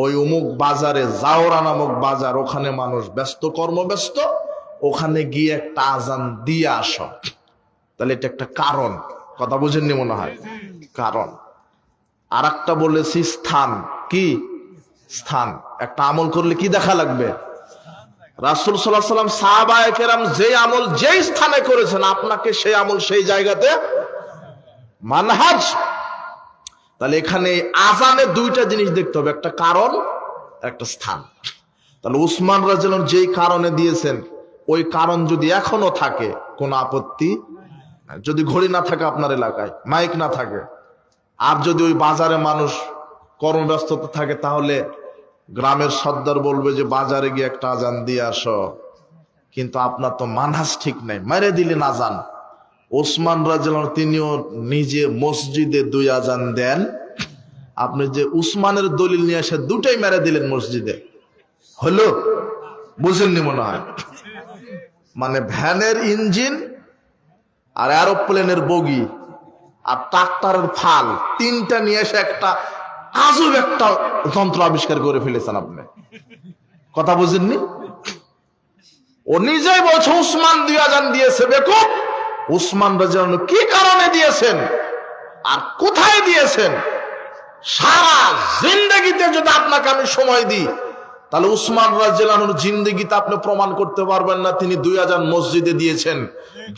ওই অমুক বাজারে, জাওরা নামক বাজার, ওখানে মানুষ ব্যস্ত, কর্মব্যস্ত, ওখানে গিয়ে একটা আজান দিয়ে আসো। তাহলে এটা একটা কারণ। কথা বুঝেননি মনে হয়? কারণ। আর একটা বলেছি স্থান। কি স্থান? একটা আমল করলে কি দেখা লাগবে? রাসূল সাল্লাল্লাহু আলাইহি ওয়াসাল্লাম, সাহাবায়ে কেরাম যে আমল যেই স্থানে করেছেন, আপনাকে সেই আমল সেই জায়গাতে মানহাজ। তাহলে এখানে আজানে 2টা জিনিস দেখতে হবে, একটা কারণ, একটা স্থান। তাহলে উসমান রাদিয়াল্লাহু আনহু যেই কারণে দিয়েছেন, ওই কারণ যদি এখনো থাকে কোনো আপত্তি নাই। যদি ঘড়ি না থাকে আপনার এলাকায়, মাইক না থাকে, আর যদি ওই বাজারে মানুষ কর্মব্যস্ততা থাকে, তাহলে গ্রামের সর্দার বলবে যে বাজারে গিয়ে একটা আজান দিয়ে আসো। কিন্তু আপনার তো মানহাজ ঠিক নাই, মেরে দিলেন আজান। ওসমান রাদিয়াল্লাহু আনহু তিনিও নিজে মসজিদে 2 আজান দেন, আপনি যে উসমানের দলিল নিয়ে এসে 2টাই মেরে দিলেন মসজিদে। হলো? বুঝেননি মনে হয়? মানে ভ্যানের ইঞ্জিন আর এরোপ্লেনের বগি আর ট্রাক্টরের ফাল, তিনটা নিয়ে এসে একটা আজব একটা যন্ত্র আবিষ্কার করে ফেলেছেন আপনি। কথা বুঝেননি? ও নিজেই বলছে উসমান 2 আযান দিয়েছে। বেকুব! উসমান রাদিয়াল্লাহু আনহু কি কারণে দিয়েছেন আর কোথায় দিয়েছেন, সারা জিন্দেগিতে যদি আপনাকে আমি সময় দিই, তাহলে উসমান রাদিয়াল্লাহু আনহুর জিন্দেগিতে আপনি প্রমাণ করতে পারবেন না তিনি 2 আযান মসজিদে দিয়েছেন।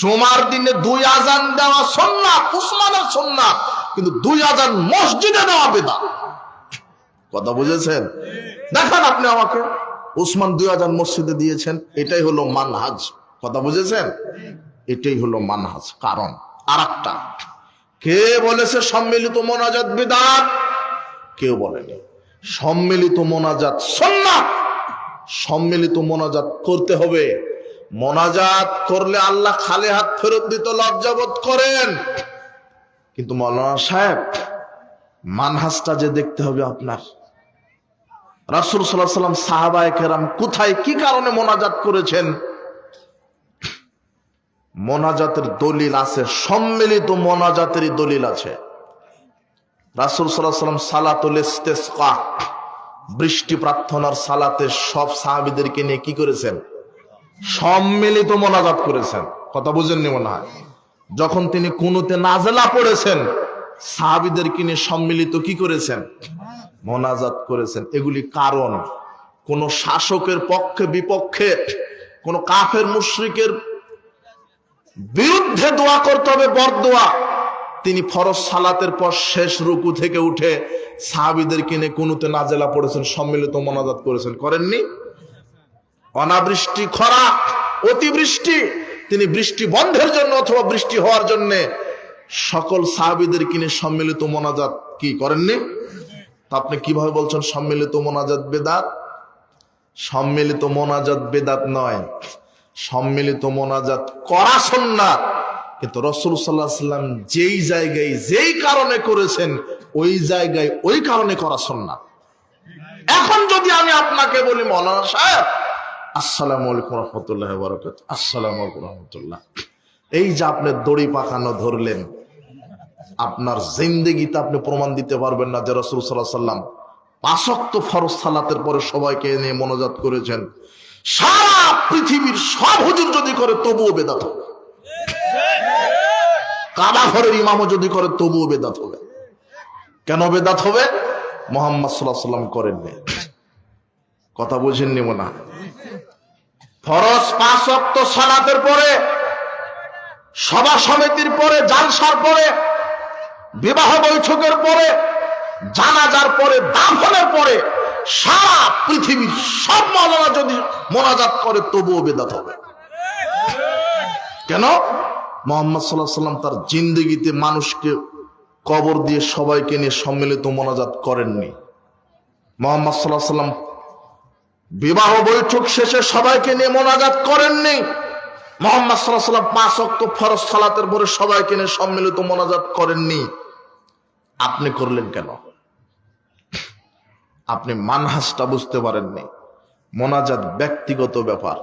জুমার দিনে 2 আযান দেওয়া সুন্নাত, উসমানের সুন্নাত, কিন্তু 2 আযান মসজিদে দেওয়া বিদআত। কথা বুঝেছেন? দেখেন আপনি আমাকে, উসমান 2 আযান মসজিদে দিয়েছেন, এটাই হলো মানহাজ। কথা বুঝেছেন? এটাই হলো মানহাজ। কারণ আরেকটা, কে বলেছে সম্মিলিত মোনাজাত বিদআত? কেউ বলেনি। সম্মিলিত মোনাজাত সুন্নাত। সম্মিলিত মোনাজাত করতে হবে। মোনাজাত করলে আল্লাহ খালি হাত ফেরত দিতে লজ্জাবোধ করেন। কিন্তু মাওলানা সাহেব, মানহাজটা যে দেখতে হবে আপনার। রাসূল সাল্লাল্লাহু আলাইহি ওয়াসাল্লাম, সাহাবায়ে কেরাম কোথায় কি কারণে মোনাজাত করেছেন, মোনাজাতের দলিল আছে, সম্মিলিত মোনাজাতেরই দলিল আছে। রাসূল সাল্লাল্লাহু আলাইহি ওয়াসাল্লাম সালাতুল ইস্তিসকা, বৃষ্টি প্রার্থনার সালাতে সব সাহাবীদেরকে নিয়ে কি করেছেন? সম্মিলিত মোনাজাত করেছেন। কথা বুঝেননি মনে হয়? যখন তিনি কুনুতে নাজেলা পড়েছেন, সাহাবীদেরকে নিয়ে সম্মিলিত কি করেছেন? মোনাজাত করেছেন। এগুলি কারণ, কোন শাসকের পক্ষে বিপক্ষে, কোন কাফের মুশরিকের বিরুদ্ধে দোয়া করতে হবে, বরদোয়া। তিনি ফরজ সালাতের পর শেষ রুকু থেকে উঠে সাহাবীদেরকে নিয়ে কুনুতে নাজেলা পড়েছেন, সম্মিলিত মোনাজাত করেছেন। করেননি? অনাবৃষ্টি, খরা, অতিবৃষ্টি, তিনি বৃষ্টি বন্ধের জন্য অথবা বৃষ্টি হওয়ার জন্য সকল সাহাবীদেরকে নিয়ে সম্মিলিত মোনাজাত কি করেননি? তা আপনি কিভাবে বলছেন সম্মিলিত মোনাজাত বেদাত? সম্মিলিত মোনাজাত বেদাত নয়, সম্মিলিত মোনাজাত করা সুন্নাত। কিন্তু রাসূল সাল্লাল্লাহু আলাইহি ওয়াসাল্লাম যেই জায়গায় যেই কারণে করেছেন, ওই জায়গায় ওই কারণে করা সুন্নাত। এখন যদি আমি আপনাকে বলি, মাওলানা সাহেব আসসালামু আলাইকুম ওয়া রাহমাতুল্লাহি ওয়া বারাকাতুহু, আসসালামু আলাইকুম ওয়া রাহমাতুল্লাহ, এই যে আপনি দড়ি পাকানো ধরলেন, আপনার জিন্দেগিতে আপনি প্রমাণ দিতে পারবেন না যে রাসূল সাল্লাল্লাহু আলাইহি ওয়াসাল্লাম 5 ওয়াক্ত ফরজ সালাতের পরে সবাইকে নিয়ে মোনাজাত করেছেন। সারা পৃথিবীর সব হুজুর যদি করে তবুও বেদাত হবে। কাবা ঘরের ইমামও যদি করে তবুও বেদাত হবে। কেন বেদাত হবে? মুহাম্মদ সাল্লাল্লাহু আলাইহি ওয়াসাল্লাম করেননি। কথা বুঝেননি মনে হয়? ফরজ 5 ওয়াক্ত সালাতের পরে, সভা সমিতির পরে, জালসার পরে, বিবাহ বৈঠকের পরে, জানাজার পরে, দাফনের পরে সারা পৃথিবীর সব মাওলানা যদি মোনাজাত করে তবুও বেদাত হবে। কেন? মুহাম্মদ সাল্লাল্লাহু আলাইহি ওয়াসাল্লাম তার জিন্দেগিতে মানুষকে কবর দিয়ে সবাইকে নিয়ে সম্মিলিত মোনাজাত করেননি। মুহাম্মদ সাল্লাল্লাহু আলাইহি ওয়াসাল্লাম বিবাহ বৈঠক শেষে সবাইকে নিয়ে মোনাজাত করেননি। মুহাম্মদ সাল্লাল্লাহু আলাইহি ওয়াসাল্লাম 5 ওয়াক্ত ফরজ সালাতের পরে সবাইকে নিয়ে সম্মিলিত মোনাজাত করেননি। আপনি করলেন কেন? আপনি মানহাজটা বুঝতে পারেননি। মোনাজাত ব্যক্তিগত ব্যাপার।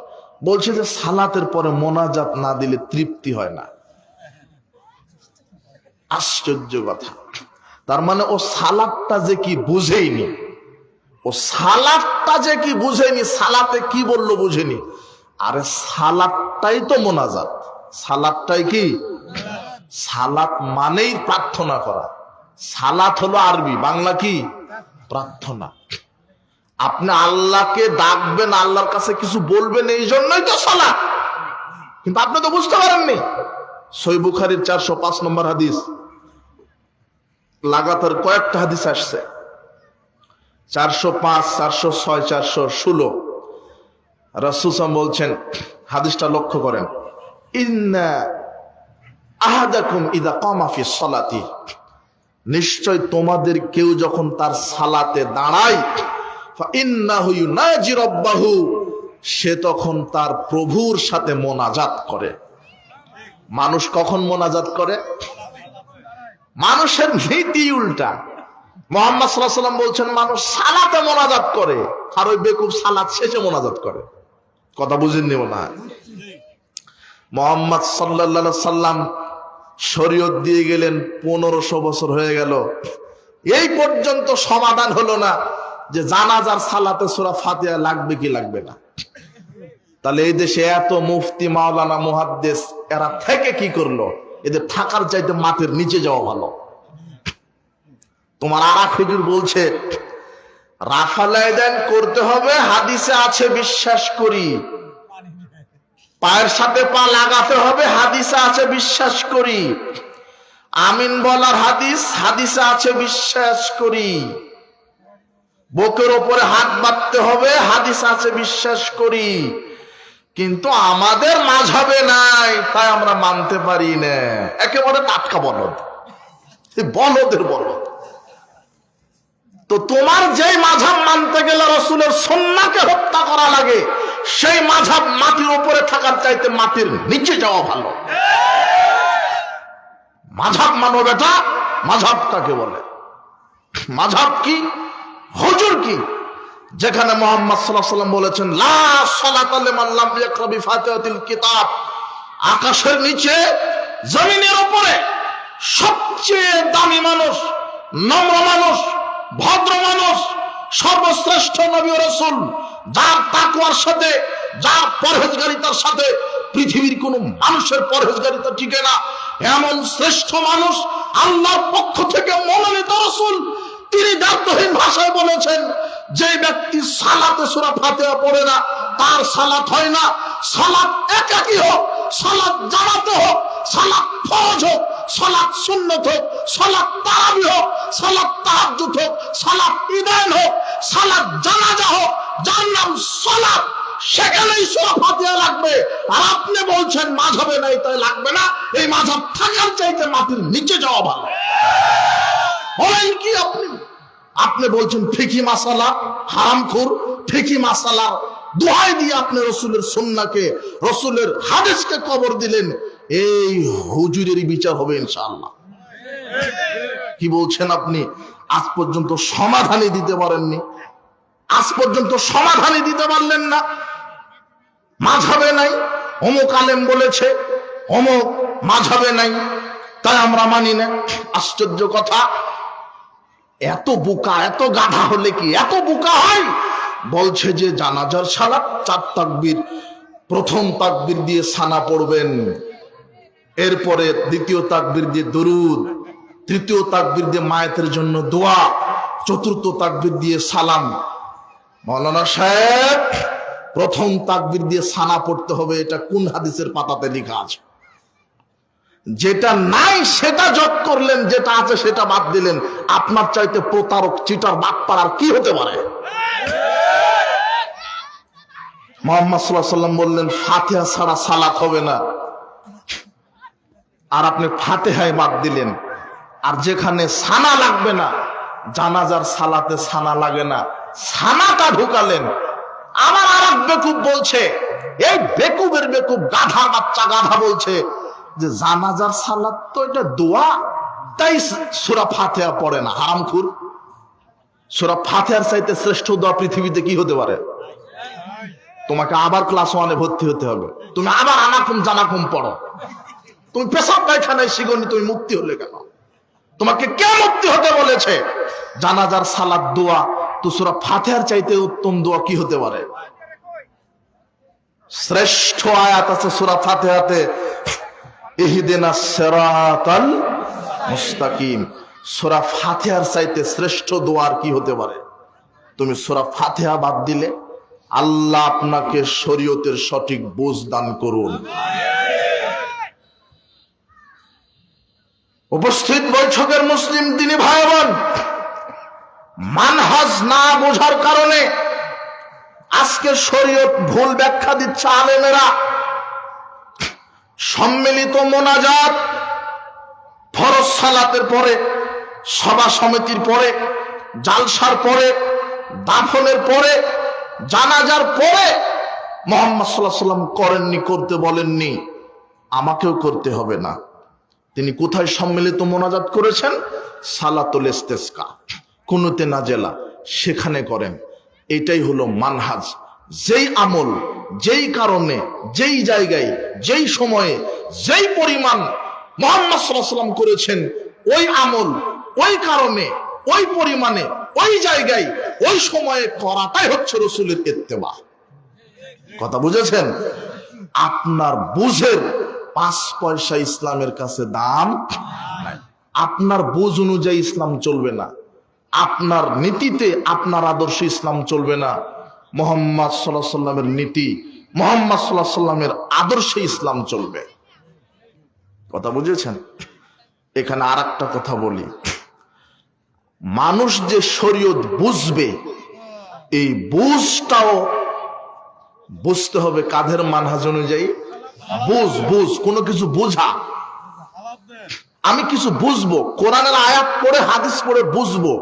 বলছে যে সালাতের পরে মোনাজাত না দিলে তৃপ্তি হয় না। আশ্চর্য কথা। তার মানে ও সালাতটা যে কি বুঝেইনি, ও সালাতটা যে কি বুঝেনি, সালাতে কি বললো বুঝেনি। আরে সালাতটাই তো মোনাজাত। সালাতটাই কি? সালাত মানেই প্রার্থনা করা। সালাত হলো আরবি, বাংলা কি? প্রার্থনা। আপনি আল্লাহকে ডাকবেন, আল্লাহর কাছে কিছু বলবেন, এই জন্যই তো সালাত। কিন্তু আপনি তো বুঝতে পারেননি। সহিহ বুখারীর 405 নম্বর হাদিস, লাগাতার কয়েকটা হাদিস আসছে, 405, 406, 416। রাসূল সাল্লাল্লাহু বলছেন, হাদিসটা লক্ষ্য করেন, ইন্না আহাদাকুম ইযা কামা ফি সালাতি, নিশ্চয় তোমাদের কেউ যখন তার সালাতে দাঁড়ায়, ফা ইন্নাহু ইউনাজি রাব্বাহু, সে তখন তার প্রভুর সাথে মোনাজাত করে। মানুষ কখন মোনাজাত করে? মানুষের নীতি উল্টা। মুহাম্মদ সাল্লাল্লাহু আলাইহি ওয়াসাল্লাম বলছেন মানুষ সালাতে মোনাজাত করে, আর ওই বেকুব সালাত শেষে মোনাজাত করে। কথা বুঝেননি মনে হয়? মুহাম্মদ সাল্লাল্লাহু আলাইহি সাল্লাম শরীয়ত দিয়ে গেলেন, 1500 বছর হয়ে গেল, এই পর্যন্ত সমাধান হলো না যে জানাজার সালাতে সূরা ফাতিহা লাগবে কি লাগবে না। তাহলে এই দেশে এত মুফতি, মাওলানা, মুহাদ্দিস এরা থেকে কি করলো? এদের থাকার চাইতে মাটির নিচে যাওয়া ভালো। তোমার আরা হুজুর বলছে রাফালাইদান করতে হবে, হাদিসে আছে বিশ্বাস করি। পায়ের সাথে পা লাগাতে হবে, হাদিসে আছে বিশ্বাস করি। আমিন বলার হাদিসে আছে বিশ্বাস করি। বুকের উপরে হাত বাঁধতে হবে, হাদিস আছে বিশ্বাস করি। কিন্তু আমাদের মাঝহাবে নাই, তাই আমরা মানতে পারি না। একেবারে টাটকা বলদ, বলদের বলদ। তো তোমার যেই মাঝহাব মানতে গেলে রসুলের সুন্নাহকে হত্যা করা লাগে, সেই মাঝহাব মাটির উপরে থাকার চাইতে মাটির নিচে যাওয়া ভালো। মাঝহাব মানো বেটা। মাঝহাব কাকে বলে? মাঝহাব কি, হুজুর কি? যেখানে মুহাম্মদ সাল্লাল্লাহু আলাইহি ওয়াসাল্লাম বলেছেন লা সালাতা লিমান লাম ইয়াকরা বিফাতিহাতিল কিতাব, আকাশের নিচে জমিনের উপরে সবচেয়ে দামি মানুষ, নম্র মানুষ, ভদ্র মানুষ, সর্বশ্রেষ্ঠ নবী ও রাসূল, যার তাকওয়ার সাথে, যার পরহেজগারিতার সাথে পৃথিবীর কোন মানুষের পরহেজগারিতা টিকে না, এমন শ্রেষ্ঠ মানুষ আল্লাহর পক্ষ থেকে মনোনীত রাসূল, তিনি দায়িত্বহীন ভাষায় বলেছেন যে ব্যক্তি সালাতে সূরা ফাতিহা পড়ে না তার সালাত হয় না। সালাত একাকী হোক, সালাত জামাতে হোক, সালাত ফরজ হোক, সালাত সুন্নত হোক, সালাত তারাবি হোক, সালাত তাহাজ্জুদ হোক, সালাত ঈদান হোক, সালাত জানাজা হোক, যার নাম সালাত, সেখানেই সূরা ফাতিহা লাগবে। আর আপনি বলছেন মাযহাবে নাই তাই লাগবে না। এই মাযহাব থাকার চাইতে মাটির নিচে যাওয়া ভালো। বলেন কি আপনি? আপনি বলছেন ফিকি মাসালা হারামখোর, ফিকি মাসালার দোহাই দিয়ে আপনি রসুলের সুন্নাহকে, রসুলের হাদিসকে কবর দিলেন। এই হুজুরেরই বিচার হবে ইনশাআল্লাহ। কি বলছেন আপনি? আজ পর্যন্ত সমাধানই দিতে পারেননি, আজ পর্যন্ত সমাধানই দিতে পারলেন না। মাযহাবে নাই, অমুক আলেম বলেছে, অমুক মাযহাবে নাই, তাই আমরা মানি না। আশ্চর্য কথা। এত বোকা, এত গাধা হলে কি এত বোকা হয়? বলছে যে জানাজার সালাত 4 তাকবীর, প্রথম তাকবীর দিয়ে সানা পড়বেন, এরপরে দ্বিতীয় তাকবীর দিয়ে দরুদ, তৃতীয় তাকবীর দিয়ে মায়েতের জন্য দোয়া, চতুর্থ তাকবীর দিয়ে সালাম। মাওলানা সাহেব, প্রথম তাকবীর দিয়ে সানা পড়তে হবে, এটা কোন হাদিসের পাতাতে লেখা আছে? যেটা নাই সেটা যোগ করলেন, যেটা আছে সেটা বাদ দিলেন। আপনার চাইতে প্রতারক, চিটার, বাটপার আর কি হতে পারে? মুহাম্মদ সাল্লাল্লাহু আলাইহি ওয়াসাল্লাম বললেন ফাতিহা ছাড়া সালাত হবে না, আর আপনি ফাতিহায় বাদ দিলেন। আর যেখানে সানা লাগবে না, জানাজার সালাতে সানা লাগে না, সানাটা ঢুকালেন। আমার আর এক বেকুব বলছে, এই বেকুবের বেকুব গাধা বাচ্চা গাধা বলছে যে জানাজার সালাত তো এটা দোয়া, তাই সূরা ফাতিহা পড়ে না। হারামখোর। সূরা ফাতিহার চাইতে শ্রেষ্ঠ দোয়া পৃথিবীতে কি হতে পারে? তোমাকে আবার ক্লাস 1-এ ভর্তি হতে হবে, তুমি আবার আনাকুম জানাকুম পড়ো। তুমি পেশাব পায়খানায় শিখনি, তুমি মুক্তি হলে কেন? তোমাকে কে মুক্তি হতে বলেছে? জানাজার সালাত দোয়া, তো সূরা ফাতিহার চাইতে উত্তম দোয়া কি হতে পারে? শ্রেষ্ঠ আয়াত আছে সূরা ফাতিহাতে, ইহদিনাস সিরাতাল মুস্তাকিম। সূরা ফাতিহার চাইতে শ্রেষ্ঠ দোয়া কি হতে পারে? তুমি সূরা ফাতিহা বাদ দিলে। আল্লাহ আপনাকে শরীয়তের সঠিক বুঝ দান করুন। উপস্থিত বৈঠকের মুসলিম দিনী ভাই বোন, মানহাজ না বোঝার কারণে আজকে শরীয়ত ভুল ব্যাখ্যা দিচ্ছে আলেমেরা। সম্মিলিত মোনাজাত ফরজ সালাতের পরে, সভা সমিতির পরে, জালসার পরে, দাফনের পরে, জানাজার পরে মুহাম্মদ সাল্লাল্লাহু আলাইহি ওয়াসাল্লাম করেননি, করতে বলেননি, আমাকেও করতে হবে না। তিনি কোথায় সম্মিলিত মোনাজাত করেছেন? সালাতুল ইস্তিসকা, কুনুতে নাজেলা, সেখানে করেন। এটাই হলো মানহাজ। যেই আমল যেই কারণে, যেই জায়গায়, যেই সময়ে, যেই পরিমাণ মুহাম্মদ সাল্লাল্লাহু আলাইহি ওয়াসাল্লাম করেছেন, ওই আমল, ওই কারণে, ওই পরিমাণে, ওই জায়গায়, ওই সময়ে করাটাই হচ্ছে রাসূলের ইত্তেবা। কথা বুঝেছেন? আপনার বুঝের 5 পয়সা ইসলামের কাছে দাম নাই। আপনার বুঝ অনুযায়ী ইসলাম চলবে না, আপনার নীতিতে, আপনার আদর্শে ইসলাম চলবে না। মুহাম্মদ সাল্লাল্লাহু আলাইহি ওয়াসাল্লামের নীতি, মুহাম্মদ সাল্লাল্লাহু আলাইহি ওয়াসাল্লামের আদর্শে ইসলাম চলবে। কথা বুঝেছেন? এখানে আরেকটা কথা বলি, মানুষ যে শরীয়ত বুঝবে, এই বুঝটাও বুঝতে হবে কাদের মানহাজ অনুযায়ী। বুঝ কোনো কিছু বোঝা, আমি কিছু বুঝবো, কোরআনের আয়াত পড়ে, হাদিস পড়ে বুঝবো,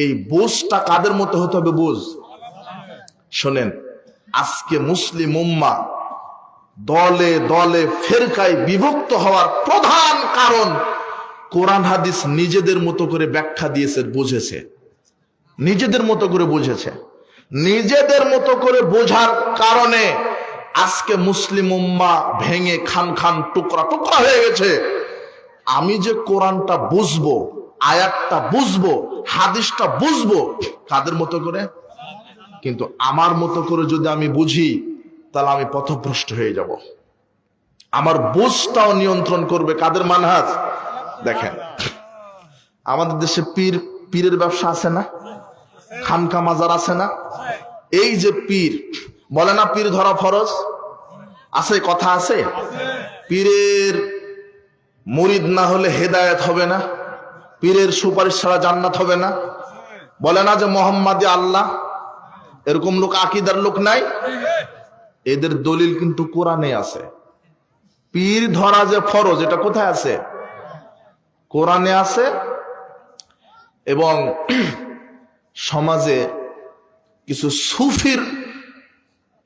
এই বুঝটা কাদের মতো হতে হবে? বুঝ। শোনেন, আজকে মুসলিম উম্মাহ দলে দলে ফেরকায় বিভক্ত হওয়ার প্রধান কারণ, কোরআন হাদিস নিজেদের মতো করে ব্যাখ্যা দিয়েছে, বুঝেছে, নিজেদের মতো করে বুঝেছে। নিজেদের মতো করে বোঝার কারণে আজকে মুসলিম উম্মাহ ভেঙে খান খান, টুকরা টুকরা হয়ে গেছে। আমি যে কোরআনটা বুঝবো, আয়াতটা বুঝবো, হাদিসটা বুঝবো, কাদের মতো করে? কিন্তু আমার মতো করে যদি আমি বুঝি, তাহলে আমি পথভ্রষ্ট হয়ে যাব। আমার বুঝটাও নিয়ন্ত্রণ করবে কাদের মানহাজ? দেখেন, আমাদের দেশে পীরের ব্যবসা আছে না? খানকা মাজার আছে না? এই যে পীর বলে না, পীর ধরা ফরজ আছে, কথা আছে। পীরের মুরিদ না হলে হেদায়েত হবে না, পীরের সুপারিশ ছাড়া জান্নাত হবে না। বলে না যে মোহাম্মদী আল্লাহ, এরকম লোক, আকীদার লোক নাই? এদের দলিল কিন্তু কোরআনে আছে। পীর ধরা যে ফরজ, এটা কোথায় আছে? কোরআনে আছে। এবং সমাজে কিছু সুফির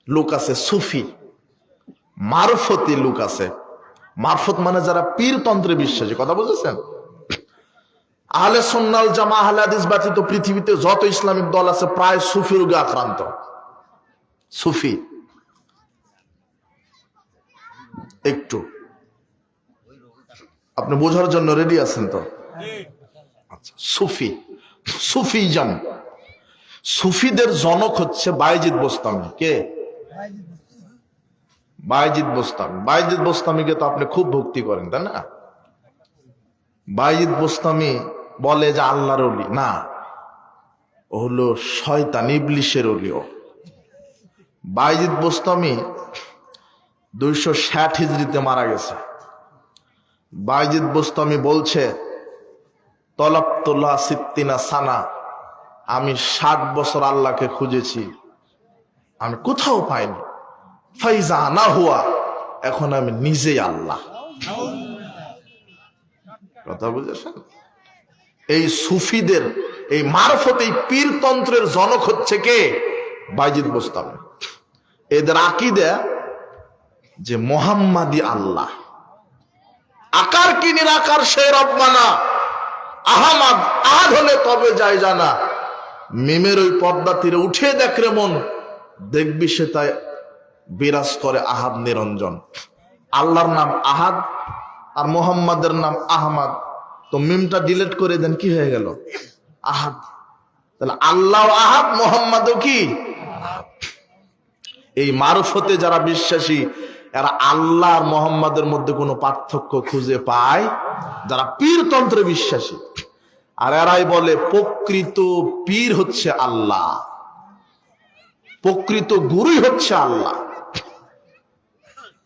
লোক আছে, সুফি মারফতি লোক আছে। মারফত মানে যারা পীর তন্ত্রে বিশ্বাসী। কথা বুঝেছেন? আহলে সুন্নাহ ওয়াল জামাআহ, আহলে হাদিস ব্যতীত পৃথিবীতে যত ইসলামিক দল আছে, প্রায় সুফি রোগে আক্রান্ত। সুফি একটু আপনি বোঝার জন্য রেডি আছেন তো? আচ্ছা, সুফিজম, সুফিদের জনক হচ্ছে বায়েজিদ বোস্তামি। কে? বায়েজিদ বোস্তামি। বায়েজিদ বোস্তামিকে তো আপনি খুব ভক্তি করেন, তাই না? বায়েজিদ বোস্তামি বলে যে আল্লাহর ওলি না, ও হলো শয়তান, ইবলিশের ওলিও। বায়েজিদ বোস্তামি 260 হিজরিতে মারা গেছে। বায়েজিদ বোস্তামি বলছে, তলাবতুল্লাহ সিত্তিনা সানা, আমি 60 বছর আল্লাহকে খুঁজেছি, আমি কোথাও পাইনি। ফাইজা না হুয়া, এখন আমি নিজেই আল্লাহ। কথা বুঝেছেন? এই সুফিদের, এই মারফত, এই পীরতন্ত্রের জনক হচ্ছে কে? বায়েজিদ বোস্তামি। এদের আকীদা যে মুহাম্মাদি আল্লাহ, আকার কি নিরাকার সে রব্বানা, আহমদ আহাদ হলে তবে যায় জানা। মিমের ওই পর্দা তীরে উঠে দেখ রে মন, দেখবি সে তাই বিরাজ করে আহাদ নিরঞ্জন। আল্লাহর নাম আহাদ আর মুহাম্মাদের নাম আহমদ, তো মিমটা ডিলিট করে দেন, কি হয়ে গেল? আহাদ। তাহলে আল্লাহ আহাদ, মুহাম্মাদও কি? এই মারফতে যারা বিশ্বাসী, এরা আল্লাহ আর মুহাম্মাদের মধ্যে কোনো পার্থক্য খুঁজে পায়, যারা পীরতন্ত্রে বিশ্বাসী। আর এরাই বলে প্রকৃত পীর হচ্ছে আল্লাহ, প্রকৃত গুরুই হচ্ছে আল্লাহ।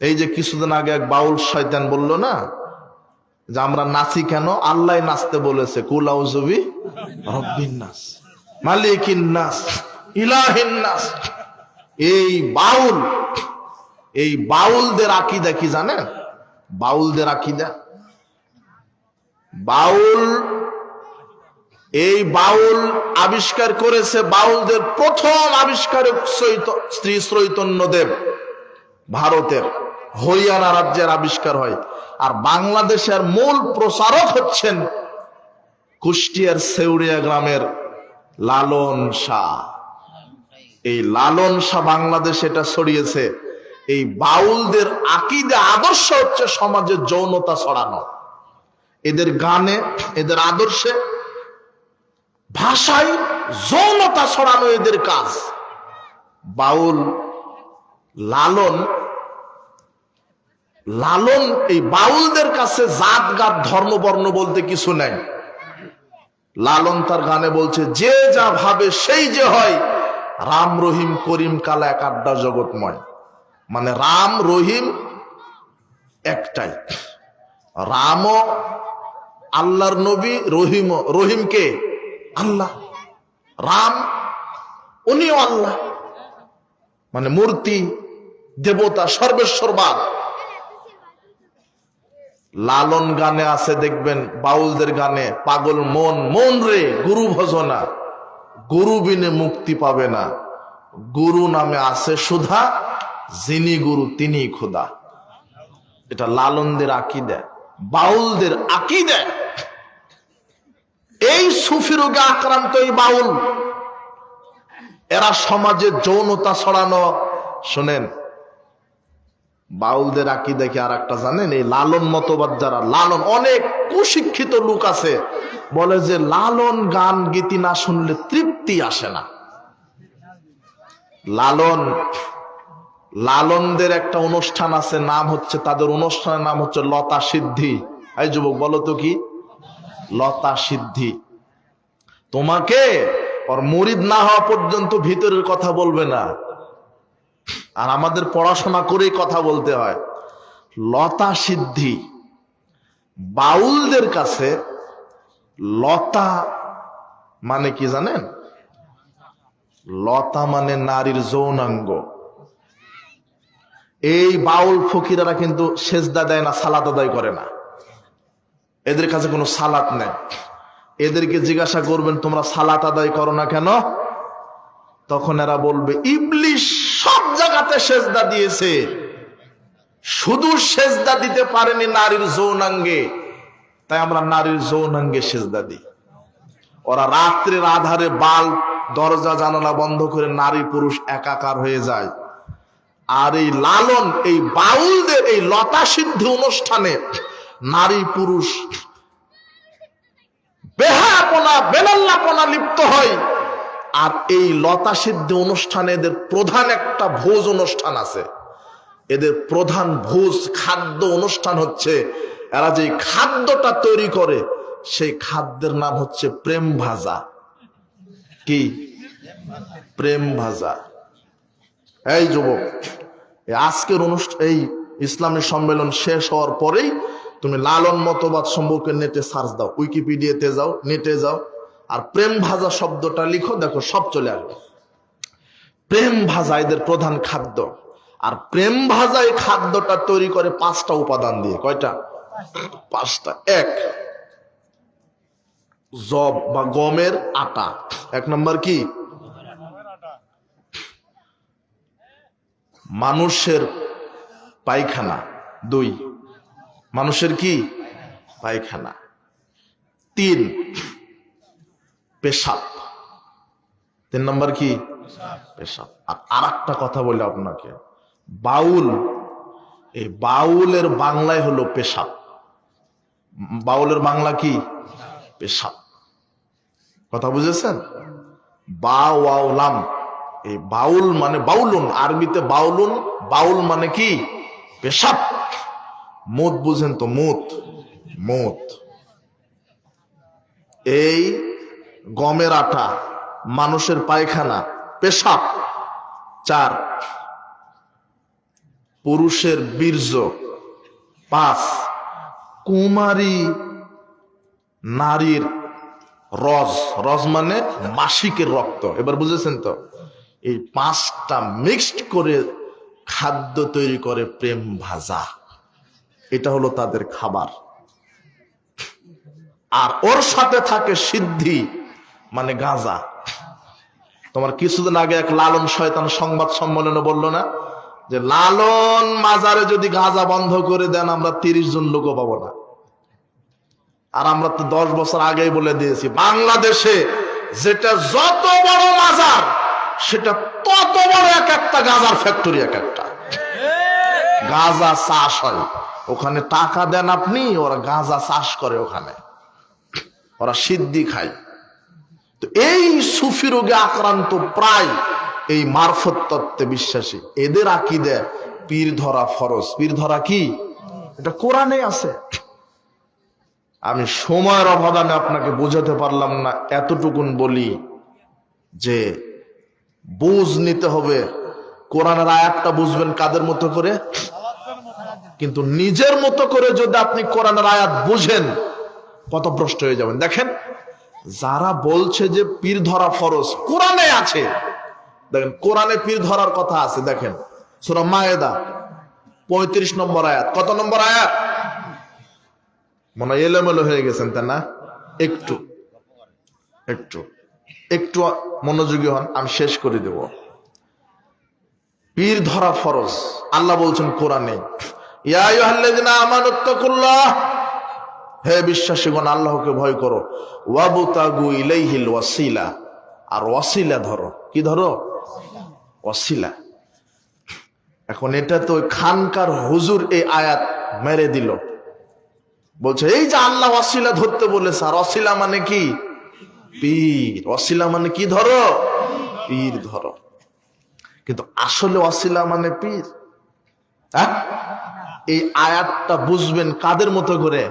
এই যে কিছুদিন আগে এক বাউল শয়তান বলল না যে আমরা নাচি কেন? আল্লাহ নাচতে বলেছে, কুল আউযু বি রাব্বিন নাস, মালিকিন নাস, ইলাহিন নাস। এই বাউল, এই বাউলদের আকীদা কি জানেন? বাউলদের আকীদা, বাউল, এই বাউল আবিষ্কার করেছে, বাউলদের প্রথম আবিষ্কারক শ্রী চৈতন্যদেব, ভারতের হরিয়ানা রাজ্যের আবিষ্কার হয়। আর বাংলাদেশের মূল প্রচারক হচ্ছেন কুষ্টিয়ার সেউরিয়া গ্রামের লালন শাহ। এই লালন শাহ বাংলাদেশে এটা ছড়িয়েছে। এই বাউলদের আকীদা আদর্শ হচ্ছে সমাজে যৌনতা ছড়ানো। এদের গানে, এদের আদর্শে, ভাষায় যৌনতা ছড়ানো এদের কাজ। বাউল লালন এই বাউলদের কাছে জাত গাত ধর্ম বর্ণ বলতে কিছু নাই। লালন তার গানে বলছে, যে যা ভাবে সেই যে হয়, রাম রহিম করিম কালা এক আড্ডা জগৎময়। মানে রাম রহিম একটাই, রামও আল্লাহর নবী, রহিমকে আল্লাহ, রাম উনিও আল্লাহ, মানে মূর্তি দেবতা সর্বেশ্বরবাদ। লালন গানে আছে দেখবেন, বাউলদের গানে, পাগল মন মন রে গুরু ভজনা, গুরু বিনে মুক্তি পাবে না, গুরু নামে আছে সুধা, যিনি গুরু তিনি খোদা। এটা লালনদের আকীদা, বাউলদের আকীদা। এই সুফি রোগে আক্রান্ত এই বাউল, এরা সমাজে যৌনতা ছড়ানো। শোনেন, বাউলদের আকীদা কি আর একটা জানেন? এই লালন মতবাদ যারা, লালন, অনেক কুশিক্ষিত লোক আছে বলে যে লালন গান গীতি না শুনলে তৃপ্তি আসে না। লালনদের একটা অনুষ্ঠান আছে, নাম হচ্ছে, তাদের অনুষ্ঠানের নাম হচ্ছে লতা সিদ্ধি। এই যুবক বলো তো কি লতা সিদ্ধি? তোমাকে ওর মুরিদ না হওয়া পর্যন্ত ভিতরের কথা বলবে না, আর আমাদের পড়াশোনা করেই কথা বলতে হয়। লতা সিদ্ধি, বাউলদের কাছে লতা মানে কি জানেন? লতা মানে নারীর যৌনাঙ্গ। এই বাউল ফকিরারা কিন্তু সেজদা দেয় না, সালাত আদায় করে না, এদের কাছে কোনো সালাত নেই। এদেরকে জিজ্ঞাসা করবেন, তোমরা সালাত আদায় করো না কেন? তখন এরা বলবে, ইবলিশ সব জায়গাতে সেজদা দিয়েছে, শুধু সেজদা দিতে পারেনি নারীর যৌনাঙ্গে, তাই আমরা নারীর যৌনাঙ্গে সেজদা দিই। ওরা রাত্রের আধারে বাল্ব, দরজা জানালা বন্ধ করে নারী পুরুষ একাকার হয়ে যায়। আর এই লালন, এই বাউলদের এই লতা সিদ্ধি অনুষ্ঠানে নারী পুরুষ বেহায়াপনা বেলাল্লাপনা লিপ্ত হয়। আর এই লতা সিদ্ধি অনুষ্ঠানে এদের প্রধান একটা ভোজ অনুষ্ঠান আছে। এদের প্রধান ভোজ খাদ্য অনুষ্ঠান হচ্ছে, এরা যে খাদ্যটা তৈরি করে সেই খাদ্যের নাম হচ্ছে প্রেম ভাজা। কি? প্রেম ভাজা। এই যুবক, আজকের অনুষ্ঠান, এই ইসলামী সম্মেলন শেষ হওয়ার পরেই তুমি লালন মতবাদ সম্পর্কে নেটে সার্চ দাও, উইকিপিডিয়াতে যাও, নেটে যাও, আর প্রেম ভাজা শব্দটা লিখো, দেখো সব চলে আসবে। প্রেম ভাজা এদের প্রধান খাদ্য। আর প্রেম ভাজা এই খাদ্যটা তৈরি করে 5টা উপাদান দিয়ে। কয়টা? 5টা। 1, জব বা গমের আটা। 1 নম্বর কি? মানুষের পায়খানা। 2, মানুষের কি? পায়খানা। 3, পেশাব। 3 নম্বর কি? পেশাব। আর একটা কথা বলি আপনাকে, বাউল, এই বাউলের বাংলায় হলো পেশাব। বাউলের বাংলা কি? পেশাব। কথা বুঝেছেন? বাউলাম, এই বাউল মানে বাউলুন, আরবিতে বাউলুন, বাউল মানে কি? পেশাব। মুত বুঝেন তো? মুত। এই গমের আটা, মানুষের পায়খানা, পেশাব। 4, পুরুষের বীর্য। 5, কুমারী নারীর রজ মানে মাসিকের রক্ত। এবার বুঝেছেন তো? এই 5টা মিক্সড করে খাদ্য তৈরি করে প্রেম ভাজা। এটা হলো তাদের খাবার। আর ওর সাথে থাকে সিদ্ধি মানে গাঁজা। তোমার কিছুদিন আগে এক লালন শয়তান সংবাদ সম্মেলনে বললো না যে লালন মাজারে যদি গাঁজা বন্ধ করে দেন আমরা 30 জন লোকও পাবো না। আর আমরা তো 10 বছর আগেই বলে দিয়েছি, বাংলাদেশে যেটা যত বড় মাজার সেটা তত বড় এক একটা গাঁজার ফ্যাক্টরি এক একটা। গাঁজা চাষ হয়, ওখানে টাকা দেন আপনি, ওরা গাঁজা চাষ করে, ওখানে ওরা সিদ্ধি খায়। তো এই সুফি রোগে আক্রান্ত প্রায় এই মারফত তত্ত্বে বিশ্বাসী, এদের আকীদা পীর ধরা ফরজ। পীর ধরা কি? এটা কোরআনে আছে। আমি সময়ের অভাবে আমি আপনাকে বোঝাতে পারলাম না, এতটুকুন বলি যে বুঝ নিতে হবে। কোরআনের আয়াতটা বুঝবেন কাদের মতো করে? কিন্তু নিজের মতো করে যদি আপনি কোরআনের আয়াত বুঝেন, পথভ্রষ্ট হয়ে যাবেন। দেখেন, যারা বলছে যে পীর ধরা ফরজ, কোরআনে আছে। দেখেন কোরআনে পীর ধরার কথা আছে। দেখেন সূরা মায়েদা 35 নম্বর আয়াত। কত নম্বর আয়াত? মনে হয় এলোমেলো হয়ে গেছেন, তাই না? একটু একটু একটু মনোযোগী হন, আমি শেষ করে দেব। পীর ধরা ফরজ। আল্লাহ বলছেন কোরআনে, ইয়া আইয়ুহাল্লাযিনা আমানুত্তাকুল্লাহ, হে বিশ্বাসীগণ আল্লাহকে ভয় করো, ওয়াবতাগু ইলাইহিল ওয়াসিলা, আর ওয়াসিলা ধরো। কি ধরো? ওয়াসিলা। এখন এটা তো খানকার হুজুর এই আয়াত মেরে দিল, বলছে এই যে আল্লাহ ওয়াসিলা ধরতে বলেছে, আর ওয়াসিলা মানে কি? পীর। ওয়াসিলা মানে কি? ধরো, পীর ধরো। কিন্তু আসলে ওয়াসিলা মানে পীর। হ্যাঁ, এই আয়াতটা বুঝবেন কাদের মতো করে?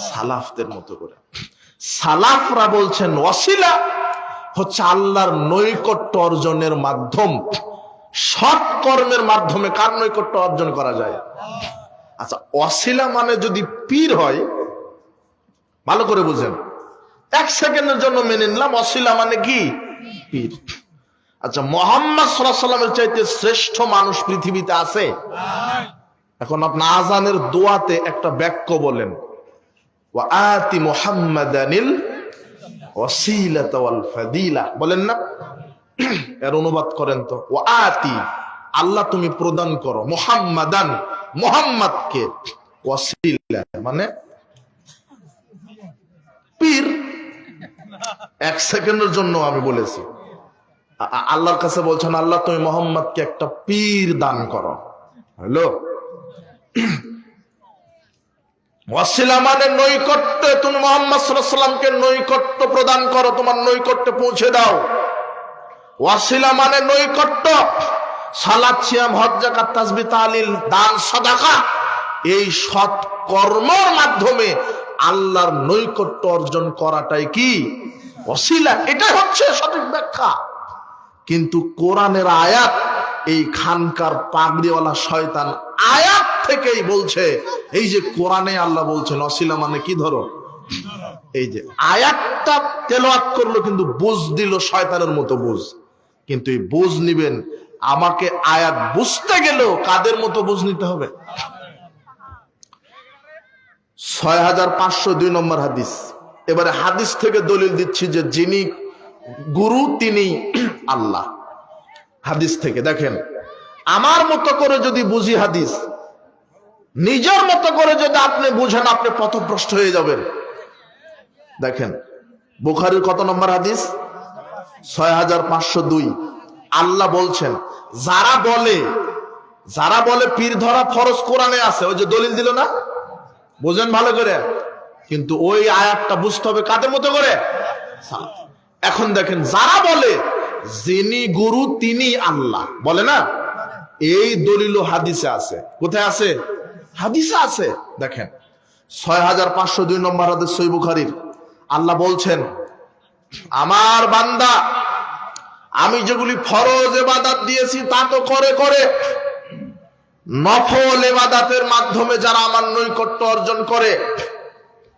সালাফদের মতো করে। সালাফরা বলছেন ওয়াসিলা হচ্ছে আল্লাহর নৈকট্য অর্জনের মাধ্যম, সৎ কর্মের মাধ্যমে কার নৈকট্য অর্জন করা যায়? আচ্ছা, ওয়াসিলা মানে যদি পীর হয়, ভালো করে বুঝেন, এক সেকেন্ডের জন্য মেনে নিলাম ওয়াসিলা মানে কি? পীর। আচ্ছা, মুহাম্মদ সাল্লাল্লাহু আলাইহি ওয়াসাল্লামের চাইতে শ্রেষ্ঠ মানুষ পৃথিবীতে আছে? এখন আপনি আজানের দোয়াতে একটা বাক্য বলেন, ওয়া আতি মুহাম্মাদানিল ওয়াসিলাতা ওয়াল ফাদিলা, বলেন না? এর অনুবাদ করেন তো। ওয়া আতি, আল্লাহ তুমি প্রদান করো, মুহাম্মাদান, মুহাম্মদকে, ওয়াসিলা মানে পীর। এক সেকেন্ডের জন্য আমি বলেছি, আল্লাহর কাছে বলছেন আল্লাহ তুমি মুহাম্মদকে একটা পীর দান করো। হ্যালো, ওয়াসিলা মানে নৈকট্য। তুমি মুহাম্মদ সাল্লাল্লাহু আলাইহি ওয়াসাল্লামকে নৈকট্য প্রদান করো, তোমার নৈকট্যে পৌঁছে দাও। ওয়াসিলা মানে নৈকট্য। সালাত, সিয়াম, হজ, যাকাত, তাসবিহ, তাহলিল, দান, সাদাকা, এই সৎ কর্মের মাধ্যমে আল্লাহর নৈকট্য অর্জন করাটাই কি? ওয়াসিলা। এটাই হচ্ছে সঠিক ব্যাখ্যা। কিন্তু কোরআনের আয়াত, এই খানকার পাগড়িওয়ালা শয়তান আয়াত থেকেই বলছে, এই যে কোরআনে আল্লাহ বলছেন ওয়াসিলা মানে কি? ধরো। এই যে আয়াতটা তেলাওয়াত করলো, কিন্তু বুঝ দিল শয়তানের মতো বুঝ। কিন্তু এই বুঝ নিবেন, আমাকে আয়াত বুঝতে গেলেও কাদের মতো বুঝ নিতে হবে? 6502 নম্বর হাদিস। এবারে হাদিস থেকে দলিল দিচ্ছি যে যিনি গুরু তিনি আল্লাহ। হাদিস থেকে দেখেন, আমার মতো করে যদি বুঝি হাদিস, নিজের মতো করে যদি আপনি বুঝেন, আপনি পথভ্রষ্ট হয়ে যাবেন। দেখেন বুখারীর কত নম্বর হাদিস? 6502। আল্লাহ বলছেন, যারা বলে পীর ধরা ফরজ কোরআনে আছে, ওই যে দলিল দিল না, বুঝেন ভালো করে। কিন্তু ওই আয়াতটা বুঝতে হবে কাদের মতো করে? এখন দেখেন, যারা বলে যিনি গুরু তিনি আল্লাহ, বলে না, এই দলিল হাদিসে আছে। কোথায় আছে? হাদিসে আছে। দেখেন 6502 নম্বর হাদিস সহিহ বুখারীর। আল্লাহ বলছেন, আমার বান্দা আমি যেগুলি ফরজ ইবাদত দিয়েছি তা তো করে নফল ইবাদতের মাধ্যমে যারা আমার নৈকট্য অর্জন করে,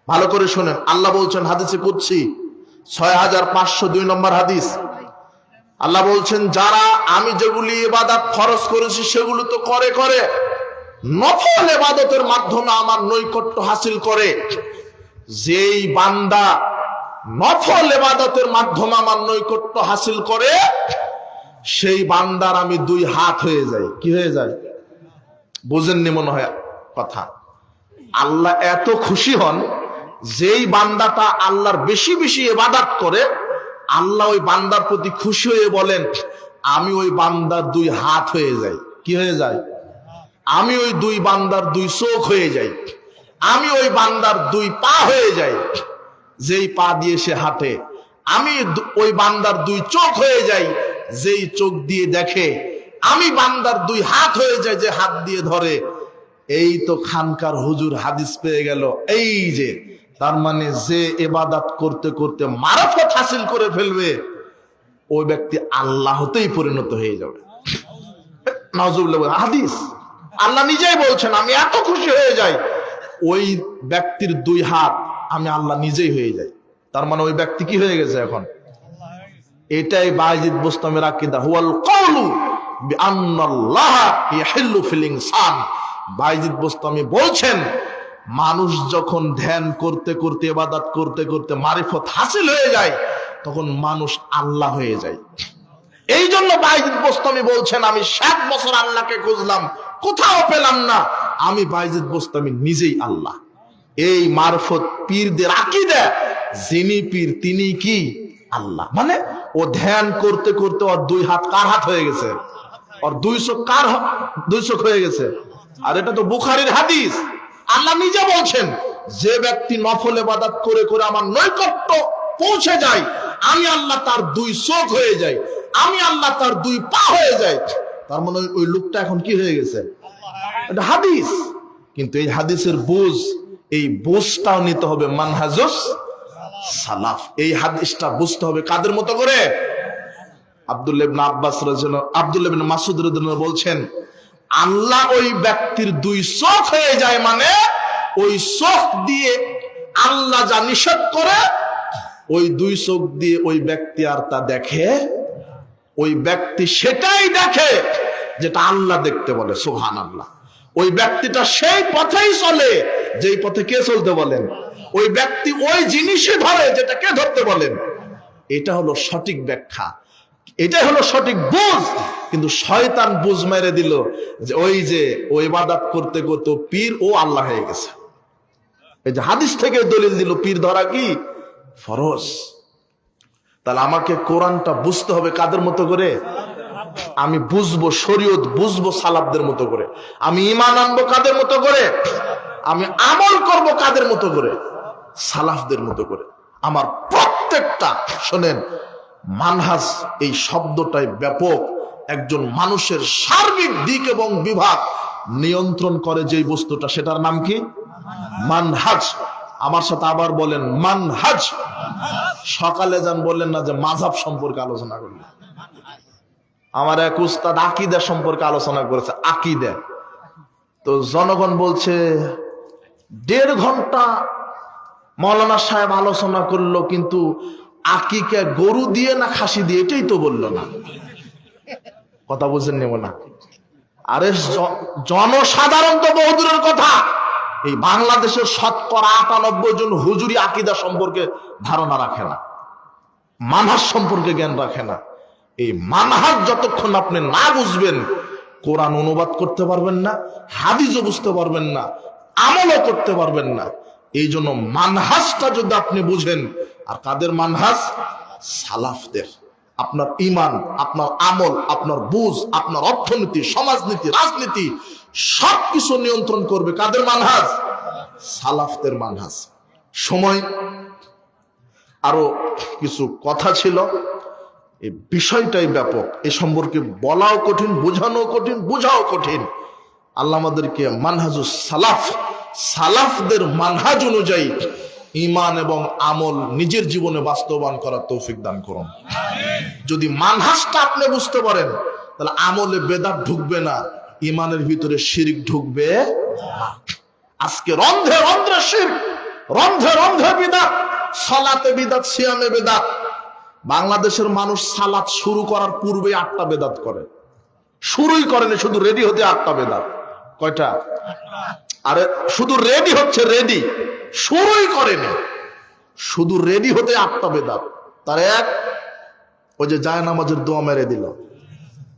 ভালো করে শুনেন, আল্লাহ বলছেন হাদিসে কুদসি 6502 নম্বর হাদিস। আল্লাহ বলছেন, যারা আমি যেগুলি ইবাদত ফরজ করেছি সেগুলো তো করে নফল ইবাদতের মাধ্যমে আমার নৈকট্য হাসিল করে। যেই বান্দা নফল ইবাদতের মাধ্যমে আমার নৈকট্য হাসিল করে, সেই বান্দার আমি 2 হাত হয়ে যাই। কি হয়ে যায়? বুঝেননি মনে হয় কথা। আল্লাহ এত খুশি হন, যেই বান্দাটা আল্লাহর বেশি বেশি ইবাদত করে, আল্লাহ ওই বান্দার প্রতি খুশি হয়ে বলেন, আমি ওই বান্দার 2 হাত হয়ে যাই। কি হয়ে যায়? আমি ওই দুই বান্দার দুই চোখ হয়ে যাই, আমি ওই বান্দার দুই পা হয়ে যাই, যেই পা দিয়ে সে হাঁটে। আমি ওই বান্দার দুই চোখ হয়ে যাই, যেই চোখ দিয়ে দেখে। আমি বান্দার দুই হাত হয়ে যায়, যে হাত দিয়ে ধরে। এই তো খানকার হুজুর হাদিস পেয়ে গেল। এই যে তার মানে যে ইবাদত করতে করতে মারফত হাসিল করে ফেলবে, ওই ব্যক্তি আল্লাহতেই পরিণত হয়ে যাবে। নাউজুবিল্লাহ। হাদিস আল্লাহ নিজেই বলছেন, আমি এত খুশি হয়ে যাই, ওই ব্যক্তির দুই হাত আমি আল্লাহ নিজেই হয়ে যাই। তার মানে ওই ব্যক্তি কি হয়ে গেছে এখন? এটাই বায়জিদ বোস্তামের আকীদা, হুয়াল কাউলু বিআন্নাল্লাহ ইয়াহিল্লু ফিল ইনসান। বায়জিদ বোস্তামি বলছেন, মানুষ যখন ধ্যান করতে করতে ইবাদত করতে করতে মারিফত হাসিল হয়ে যায়, তখন মানুষ আল্লাহ হয়ে যায়। এই জন্য বায়জিদ বোস্তামি বলছেন, আমি 7 বছর আল্লাহকে খুঁজলাম, কোথাও পেলাম না, আমি বায়জিদ বোস্তামি নিজেই আল্লাহ। এই মারফত পীরদের আকীদা, যিনি পীর তিনি কি আল্লাহ। মানে ও ধ্যান করতে করতে ওর দুই হাত কার হাত হয়ে গেছে? ওর দুই চোখ কার দুই চোখ হয়ে গেছে? আর এটা তো বুখারীর হাদিস। আল্লাহ নিজে বলছেন, যে ব্যক্তি নফল ইবাদত করে করে আমার নৈকট্য পৌঁছে যায়, আমি আল্লাহ তার দুই চোখ হয়ে যাই, আমি আল্লাহ তার দুই পা হয়ে যাই। তার মানে ওই লোকটা এখন কি হয়ে গেছে? এটা হাদিস। কিন্তু এই হাদিসের বুঝ, এই বুঝটাও নিতে হবে মানহাজুস সালাফ। এই হাদিসটা বুঝতে হবে কাদের মতো করে? আব্দুল্লাহ ইবনে আব্বাস রাদিয়াল্লাহু, আব্দুল্লাহ ইবনে মাসউদ রাদিয়াল্লাহু বলছেন, আল্লাহ ওই ব্যক্তির দুই চোখ হয়ে যায়, মানে ওই চোখ দিয়ে আল্লাহ যা নিষেধ করে, ওই দুই চোখ দিয়ে ওই ব্যক্তি আর তা দেখে, ওই ব্যক্তি সেটাই দেখে যেটা আল্লাহ দেখতে বলে। সুবহানাল্লাহ। ওই ব্যক্তিটা সেই পথেই চলে যেই পথে কে চলতে বলেন। ওই ব্যক্তি ওই জিনিসই ধরে যেটা কে ধরতে বলেন। এটা হলো সঠিক ব্যাখ্যা, এটাই হলো সঠিক বুঝ। কিন্তু শয়তান বুঝ মেরে দিল যে ওই যে ও ইবাদত করতে করতে পীর ও আল্লাহ হয়ে গেছে। এই যে হাদিস থেকে দলিল দিল পীর ধরা কি ফরজ। তাহলে আমাকে কোরআনটা বুঝতে হবে কাদের মতো করে? আমি বুঝবো শরীয়ত, বুঝবো সালাফদের মতো করে। আমি ঈমান আনবো কাদের মতো করে? আমি আমল করব কাদের মতো করে? সালাফদের মতো করে। আমার প্রত্যেকটা, শোনেন, মানহাজ এই শব্দটাই ব্যাপক। একজন মানুষের সার্বিক দিক এবং বিভাগ নিয়ন্ত্রণ করে যেই বস্তুটা, সেটার নাম কি? মানহাজ। আমার সাথে আবার বলেন মানহাজ। সকালে যান বললেন না যে মাযহাব সম্পর্কে আলোচনা করলেন। আমার এক উস্তাদ আকীদা সম্পর্কে আলোচনা করেছে, আকীদা। তো জনগণ বলছে 1.5 ঘন্টা মাওলানা সাহেব আলোচনা করলো, কিন্তু আকিকা গরু দিয়ে না খাসি দিয়ে এটাই তো বললো না। কথা বুঝেন নেব না? আরে জনসাধারণ তো বহুদূরের কথা, এই বাংলাদেশের 98% জন হুজুরি আকীদা সম্পর্কে ধারণা রাখে না, মানহাজ সম্পর্কে জ্ঞান রাখে না। এই মানহাজ যতক্ষণ আপনি না বুঝবেন, কোরআন অনুবাদ করতে পারবেন না, হাদিসও বুঝতে পারবেন না, আমলও করতে পারবেন না। এই জন্য মানহাজটা যদি আপনি বুঝেন, আর কাদের মানহাজ? সালাফদের। আপনার ঈমান, আপনার আমল, আপনার বুঝ, আপনার অর্থনীতি, সমাজনীতি, রাজনীতি সবকিছু নিয়ন্ত্রণ করবে কাদের মানহাজ? সালাফদের মানহাজ। সময় আরো কিছু কথা ছিল, এই বিষয়টাই ব্যাপক, এ সম্পর্কে বলাও কঠিন, বোঝানো কঠিন, বোঝাও কঠিন। আল্লাহ আমাদেরকে মানহাজুস সালাফ, সালাফদের মানহাজ অনুযায়ী ঈমান এবং আমল নিজের জীবনে বাস্তবায়ন করার তৌফিক দান করুন। যদি মানহাজটা আপনি বুঝতে পারেন, তাহলে আমলে বেদাত ঢুকবে না, ঈমানের ভিতরে শিরক ঢুকবে না। আজকে রন্ধ্রে রন্ধ্রে শিরক, রন্ধ্রে রন্ধ্রে বিদআত, সালাতে বিদআত, সিয়ামে বিদআত। বাংলাদেশের মানুষ সালাত শুরু করার পূর্বে 8টা বেদাত করে, শুরুই করেনি, শুধু রেডি হতে 8টা বেদাত। কয়টা? আরে শুধু রেডি হচ্ছে, রেডি, শুরুই করেনি, শুধু রেডি হতে 8টা বেদাত। তার এক, ওই যে জায়নামাজের দোয়া মেরে দিল।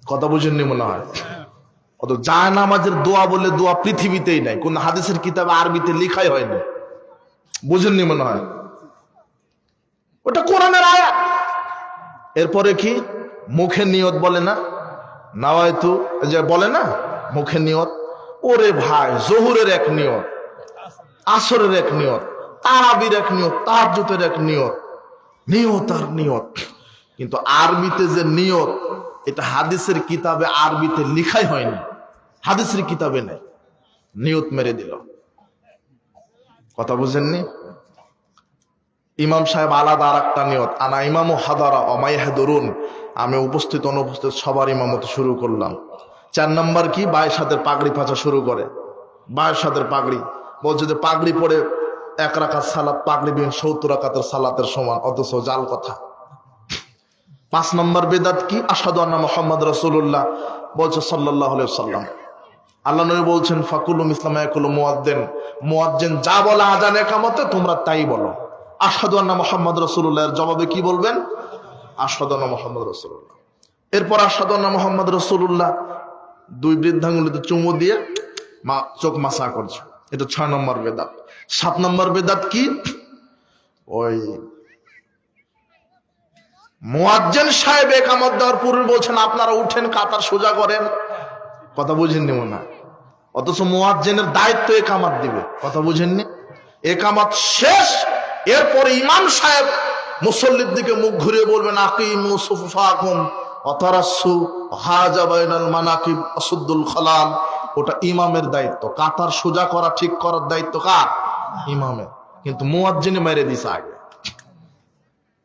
কথা বুঝেননি মনে হয়? অত জায়নামাজের দোয়া বলে দোয়া পৃথিবীতেই নাই, কোন হাদিসের কিতাবে আরবিতে লেখাই হয়নি। বুঝেননি মনে হয়? ওটা কোরআনের আয়াত। এরপরে কি? মুখে নিয়ত বলে না, নাওয়াইতু, যে বলে না মুখে নিয়ত, ওরে ভাই, জোহরের এক নিয়ত, আসরের এক নিয়ত, তারাবির এক নিয়ত, তাহাজ্জুদের এক নিয়ত, নিয়ত আর নিয়ত। কিন্তু আরবিতে যে নিয়ত, এটা হাদিসের কিতাবে আরবিতে লিখাই হয়নি, হাদিসের কিতাবে নেই। নিয়ত মেরে দিল। কথা বুঝেননি? ইমাম সাহেব আলাদা আর একটা নিয়ত, আনা ইমাম হাদারা অমাইহাদুরুন, আমি উপস্থিত অনুপস্থিত সবার ইমামতি শুরু করলাম। 4 নম্বর কি, বায়ের সাথে পাগড়ি পাচা শুরু করে, বায়ের সাথে পাগড়ি, বলছে যে পাগড়ি পরে 1 রাকাত সালাত পাগড়ি বিহীন 70 রাকাতের সালাতের সমান, অথচ জাল কথা। 5 নম্বর বেদাত কি, আশহাদু আন্না মুহাম্মদ রাসূলুল্লাহ, বলছে সাল্লাল্লাহু আলাইহি ওয়াসাল্লাম। আল্লাহ নবী বলছেন ফাকুলু মিসলামা ইয়াকুলু মুয়াজ্জিন, মুয়াজ্জিন যা বলে আজান ইকামতে তোমরা তাই বলো। আশহাদু আন্না মুহাম্মদ রাসূলুল্লাহ এর জবাবে কি বলবেন? আশহাদু আন্না মুহাম্মদ রাসূলুল্লাহ। এরপর আশহাদু আন্না মুহাম্মদ রাসূলুল্লাহ 2 বৃদ্ধাঙ্গুলিতে চুমু দিয়ে চোখ মাসা করছে, এটা 6 নম্বর বেদাত। 7 নম্বর বেদাত কি, ওই মুয়াজ্জিন সাহেব ইকামত দেওয়ার পূর্বে বলছেন আপনারা উঠেন, কাতার সোজা করেন। কথা বুঝেননি মনে হয়? অথচ মুয়াজ্জিনের দায়িত্ব ইকামত দিবে। কথা বুঝেননি? ইকামত শেষ, এরপরে ইমাম সাহেব মুসল্লির দিকে মুখ ঘুরিয়ে বলবেন আকিমু সুফুফাকুম ওয়াতারাসসু হাজা বাইনাল মানাকিব আসুদ্দুল খালাল। ওটা ইমামের দায়িত্ব, কাতার সোজা করা ঠিক করার দায়িত্ব কার? ইমামের। কিন্তু মুয়াজ্জিনে মেরে দিছে আগে।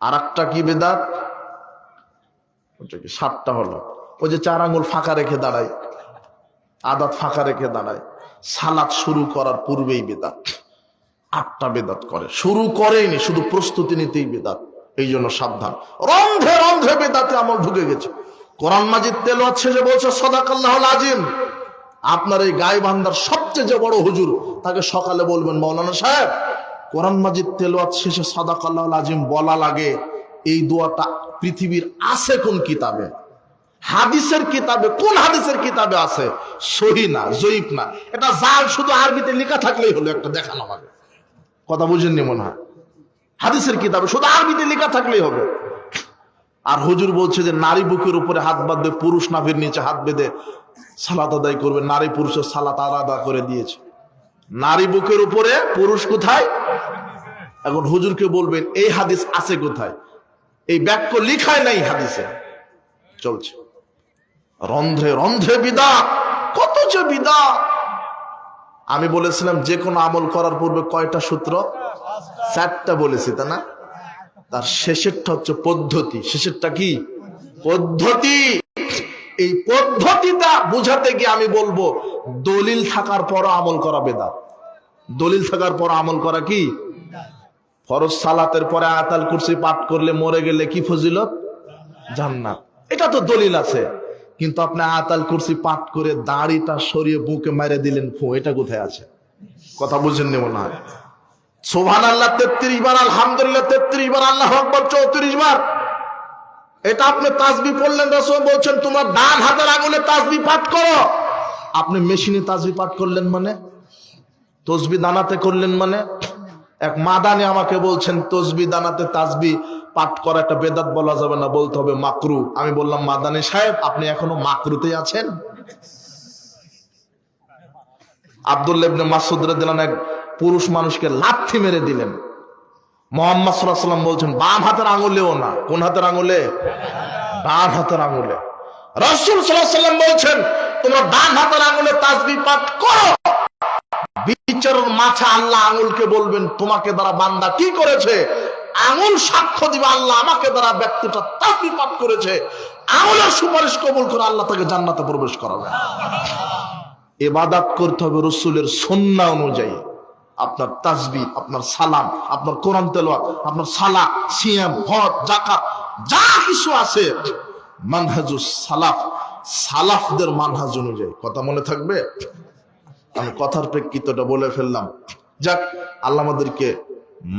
আর একটা কি বেদাত, ওটা কি 7টা হলো, ওই যে 4 আঙ্গুল ফাঁকা রেখে দাঁড়ায়, আদাত ফাঁকা রেখে দাঁড়ায়, সালাত শুরু করার পূর্বেই বেদাত। 8টা বেদাত করে, শুরু করেইনি, শুধু প্রস্তুতি নিতেই বেদাত। এই জন্য সাবধান, রন্ধে রন্ধে বেদাতে আমল ঢুকে গেছে। কোরআন মাজিদ তেলাওয়াত শেষে বলছে সাদাকাল্লাহুল আজিম। আপনার এই গাইবান্ধার সবচেয়ে যে বড় হুজুর, তাকে সকালে বলবেন মাওলানা সাহেব কোরআন মাজিদ তেলাওয়াত শেষে সাদাকাল্লাহুল আজিম বলা লাগে, এই দোয়াটা পৃথিবীর আছে কোন কিতাবে? হাদিসের কিতাবে, কোন হাদিসের কিতাবে আছে? সহিহ না, জয়ীফ না, এটা জাল, শুধু আরবিতে লেখা থাকলেই হলো, একটা দেখানো হবে। কথা বুঝেননি মনে হয়? হাদিসের কিতাবে শুধু আরবিতে লেখা থাকলেই হবে। আর হুজুর বলছে যে নারী বুকের উপরে হাত বাঁধবে, পুরুষ নাভির নিচে হাত বেঁধে সালাত আদায় করবে। নারী পুরুষের সালাত আলাদা করে দিয়েছে। নারী বুকের উপরে, পুরুষ কোথায়? এখন হুজুরকে বলবেন এই হাদিস আছে কোথায়? এই বাক্য লিখায় নাই হাদিসে। চলছে রন্ধ্রে রন্ধ্রে বিদআত, কত যে বিদআত। আমি বলেছিলাম যে কোনো আমল করার পূর্বে কয়টা সূত্র? 4টা বলেছি, তা না? তার শেষেরটা হচ্ছে পদ্ধতি। শেষেরটা কি? পদ্ধতি। এই পদ্ধতিটা বুঝাতে গিয়ে আমি বলবো দলিল থাকার পর আমল করা বেদাত। দলিল থাকার পর আমল করা কি? ফরজ সালাতের পরে আয়াতুল কুরসি পাঠ করলে মরে গেলে কি ফজিলত? জান্নাত। এটা তো দলিল আছে। কিন্তু আপনি আয়াতুল কুরসি পাঠ করে দাড়িটা সরিয়ে বুকে মেরে দিলেন ফু, এটা কোথায় আছে? কথা বুঝেননি মনে হয়? সুবহানাল্লাহ 33 বার, আলহামদুলিল্লাহ 33 বার, আল্লাহু আকবার 34 বার, এটা আপনি তাসবিহ পড়লেন, রাসূল বলছেন তোমার ডান হাতের আঙুলে তাসবিহ পাঠ করো। আপনি মেশিনে তাসবিহ পাঠ করলেন মানে? তসবিহ দানাতে করলেন মানে? এক মাদানি আমাকে বলছেন তসবিহ দানাতে তাসবিহ পাঠ করা একটা বেদাত বলা যাবে না, বলতে হবে মাকরু। আমি বললাম মাদানি সাহেব আপনি এখনো মাকরুতেই আছেন। আব্দুল্লাহ ইবনে মাসউদ রাদিয়াল্লাহু আনহু এক পুরুষ মানুষকে লাথি মেরে দিলেন। মুহাম্মদ সাল্লাল্লাহু আলাইহি ওয়াসাল্লাম বলছেন বাম হাতের আঙুলেও না। কোন হাতের আঙুলে? ডান হাতের আঙুলে। রাসূল সাল্লাল্লাহু আলাইহি ওয়াসাল্লাম বলছেন তোমরা ডান হাতের আঙুলে তাসবিহ পাঠ করো। বিচারের মাঝে আল্লাহ আঙুলকে বলবেন তোমাকে দ্বারা বান্দা কি করেছে? আঙুল সাক্ষ্য দিবে আল্লাহ আমাকে দ্বারা ব্যক্তিটা তাসবিহ পাঠ করেছে। আঙুলের সুপারিশ কবুল করে আল্লাহ তাকে জান্নাতে প্রবেশ করাবে। ইবাদত করতে হবে রাসূলের সুন্নাহ অনুযায়ী। আপনার তাসবিহ, আপনার সালাম, আপনার কোরআন তেলাওয়াত, আপনার সালাত, সিয়াম, হজ, যাকাত যা কিছু আছে মানহাজুস সালাফ, সালাফদের মানহাজ অনুযায়ী। কথা মনে থাকবে? আমি কথার প্রেক্ষিতটা বলে ফেললাম। যাক, আল্লাহ আমাদেরকে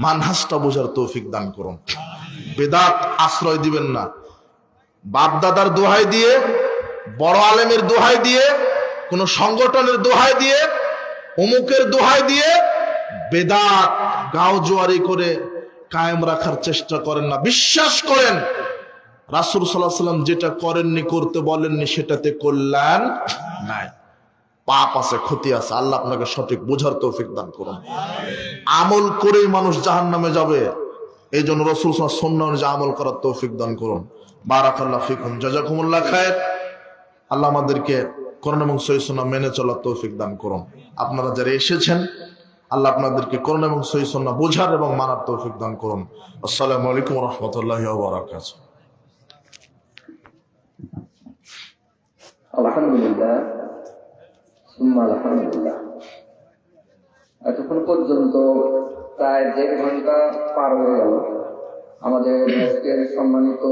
মানহাজটা বোঝার তৌফিক দান করুন। বেদাত আশ্রয় দিবেন না। বাপ দাদার দোহাই দিয়ে, বড় আলেমের দোহাই দিয়ে, কোন সংগঠনের দোহাই দিয়ে, অমুকের দোহাই দিয়ে বেদাত গাঁও জোয়ারি করে কায়েম রাখার চেষ্টা করেন না। বিশ্বাস করেন রাসূল সাল্লাল্লাহু আলাইহি ওয়াসাল্লাম যেটা করেননি, করতে বলেননি, সেটাতে কল্যাণ নাই। পাপ আছে, ক্ষতি আছে। আল্লাহ আপনাকে সঠিক বোঝার তৌফিক দান করুন। আমল করেই মানুষ জাহান্নামে যাবে, এই জন্য রাসূল সাল্লাল্লাহু আলাইহি ওয়াসাল্লাম সুন্নাহ অনুযায়ী আমল করার তৌফিক দান করুন। বারাকাল্লাহু ফিকুম, জাযাকুমুল্লাহ খায়র। আল্লাহ আমাদেরকে কোরআন এবং সহিহ সুন্নাহ মেনে চলার তৌফিক দান করুন। আপনারা যারা এসেছেন, আল্লাহ আপনাদেরকে কোরআন এবং সহিহ সুন্নাহ বোঝার এবং মানার তৌফিক দান করুন। আসসালামু আলাইকুম ওয়া রাহমাতুল্লাহি ওয়া বারাকাতুহু। আলহামদুলিল্লাহ, সুম্মা আলহামদুলিল্লাহ। এতক্ষণ পর্যন্ত প্রায় 1.5 ঘন্টা পার হয়ে গেল। আমাদের আজকের সম্মানিত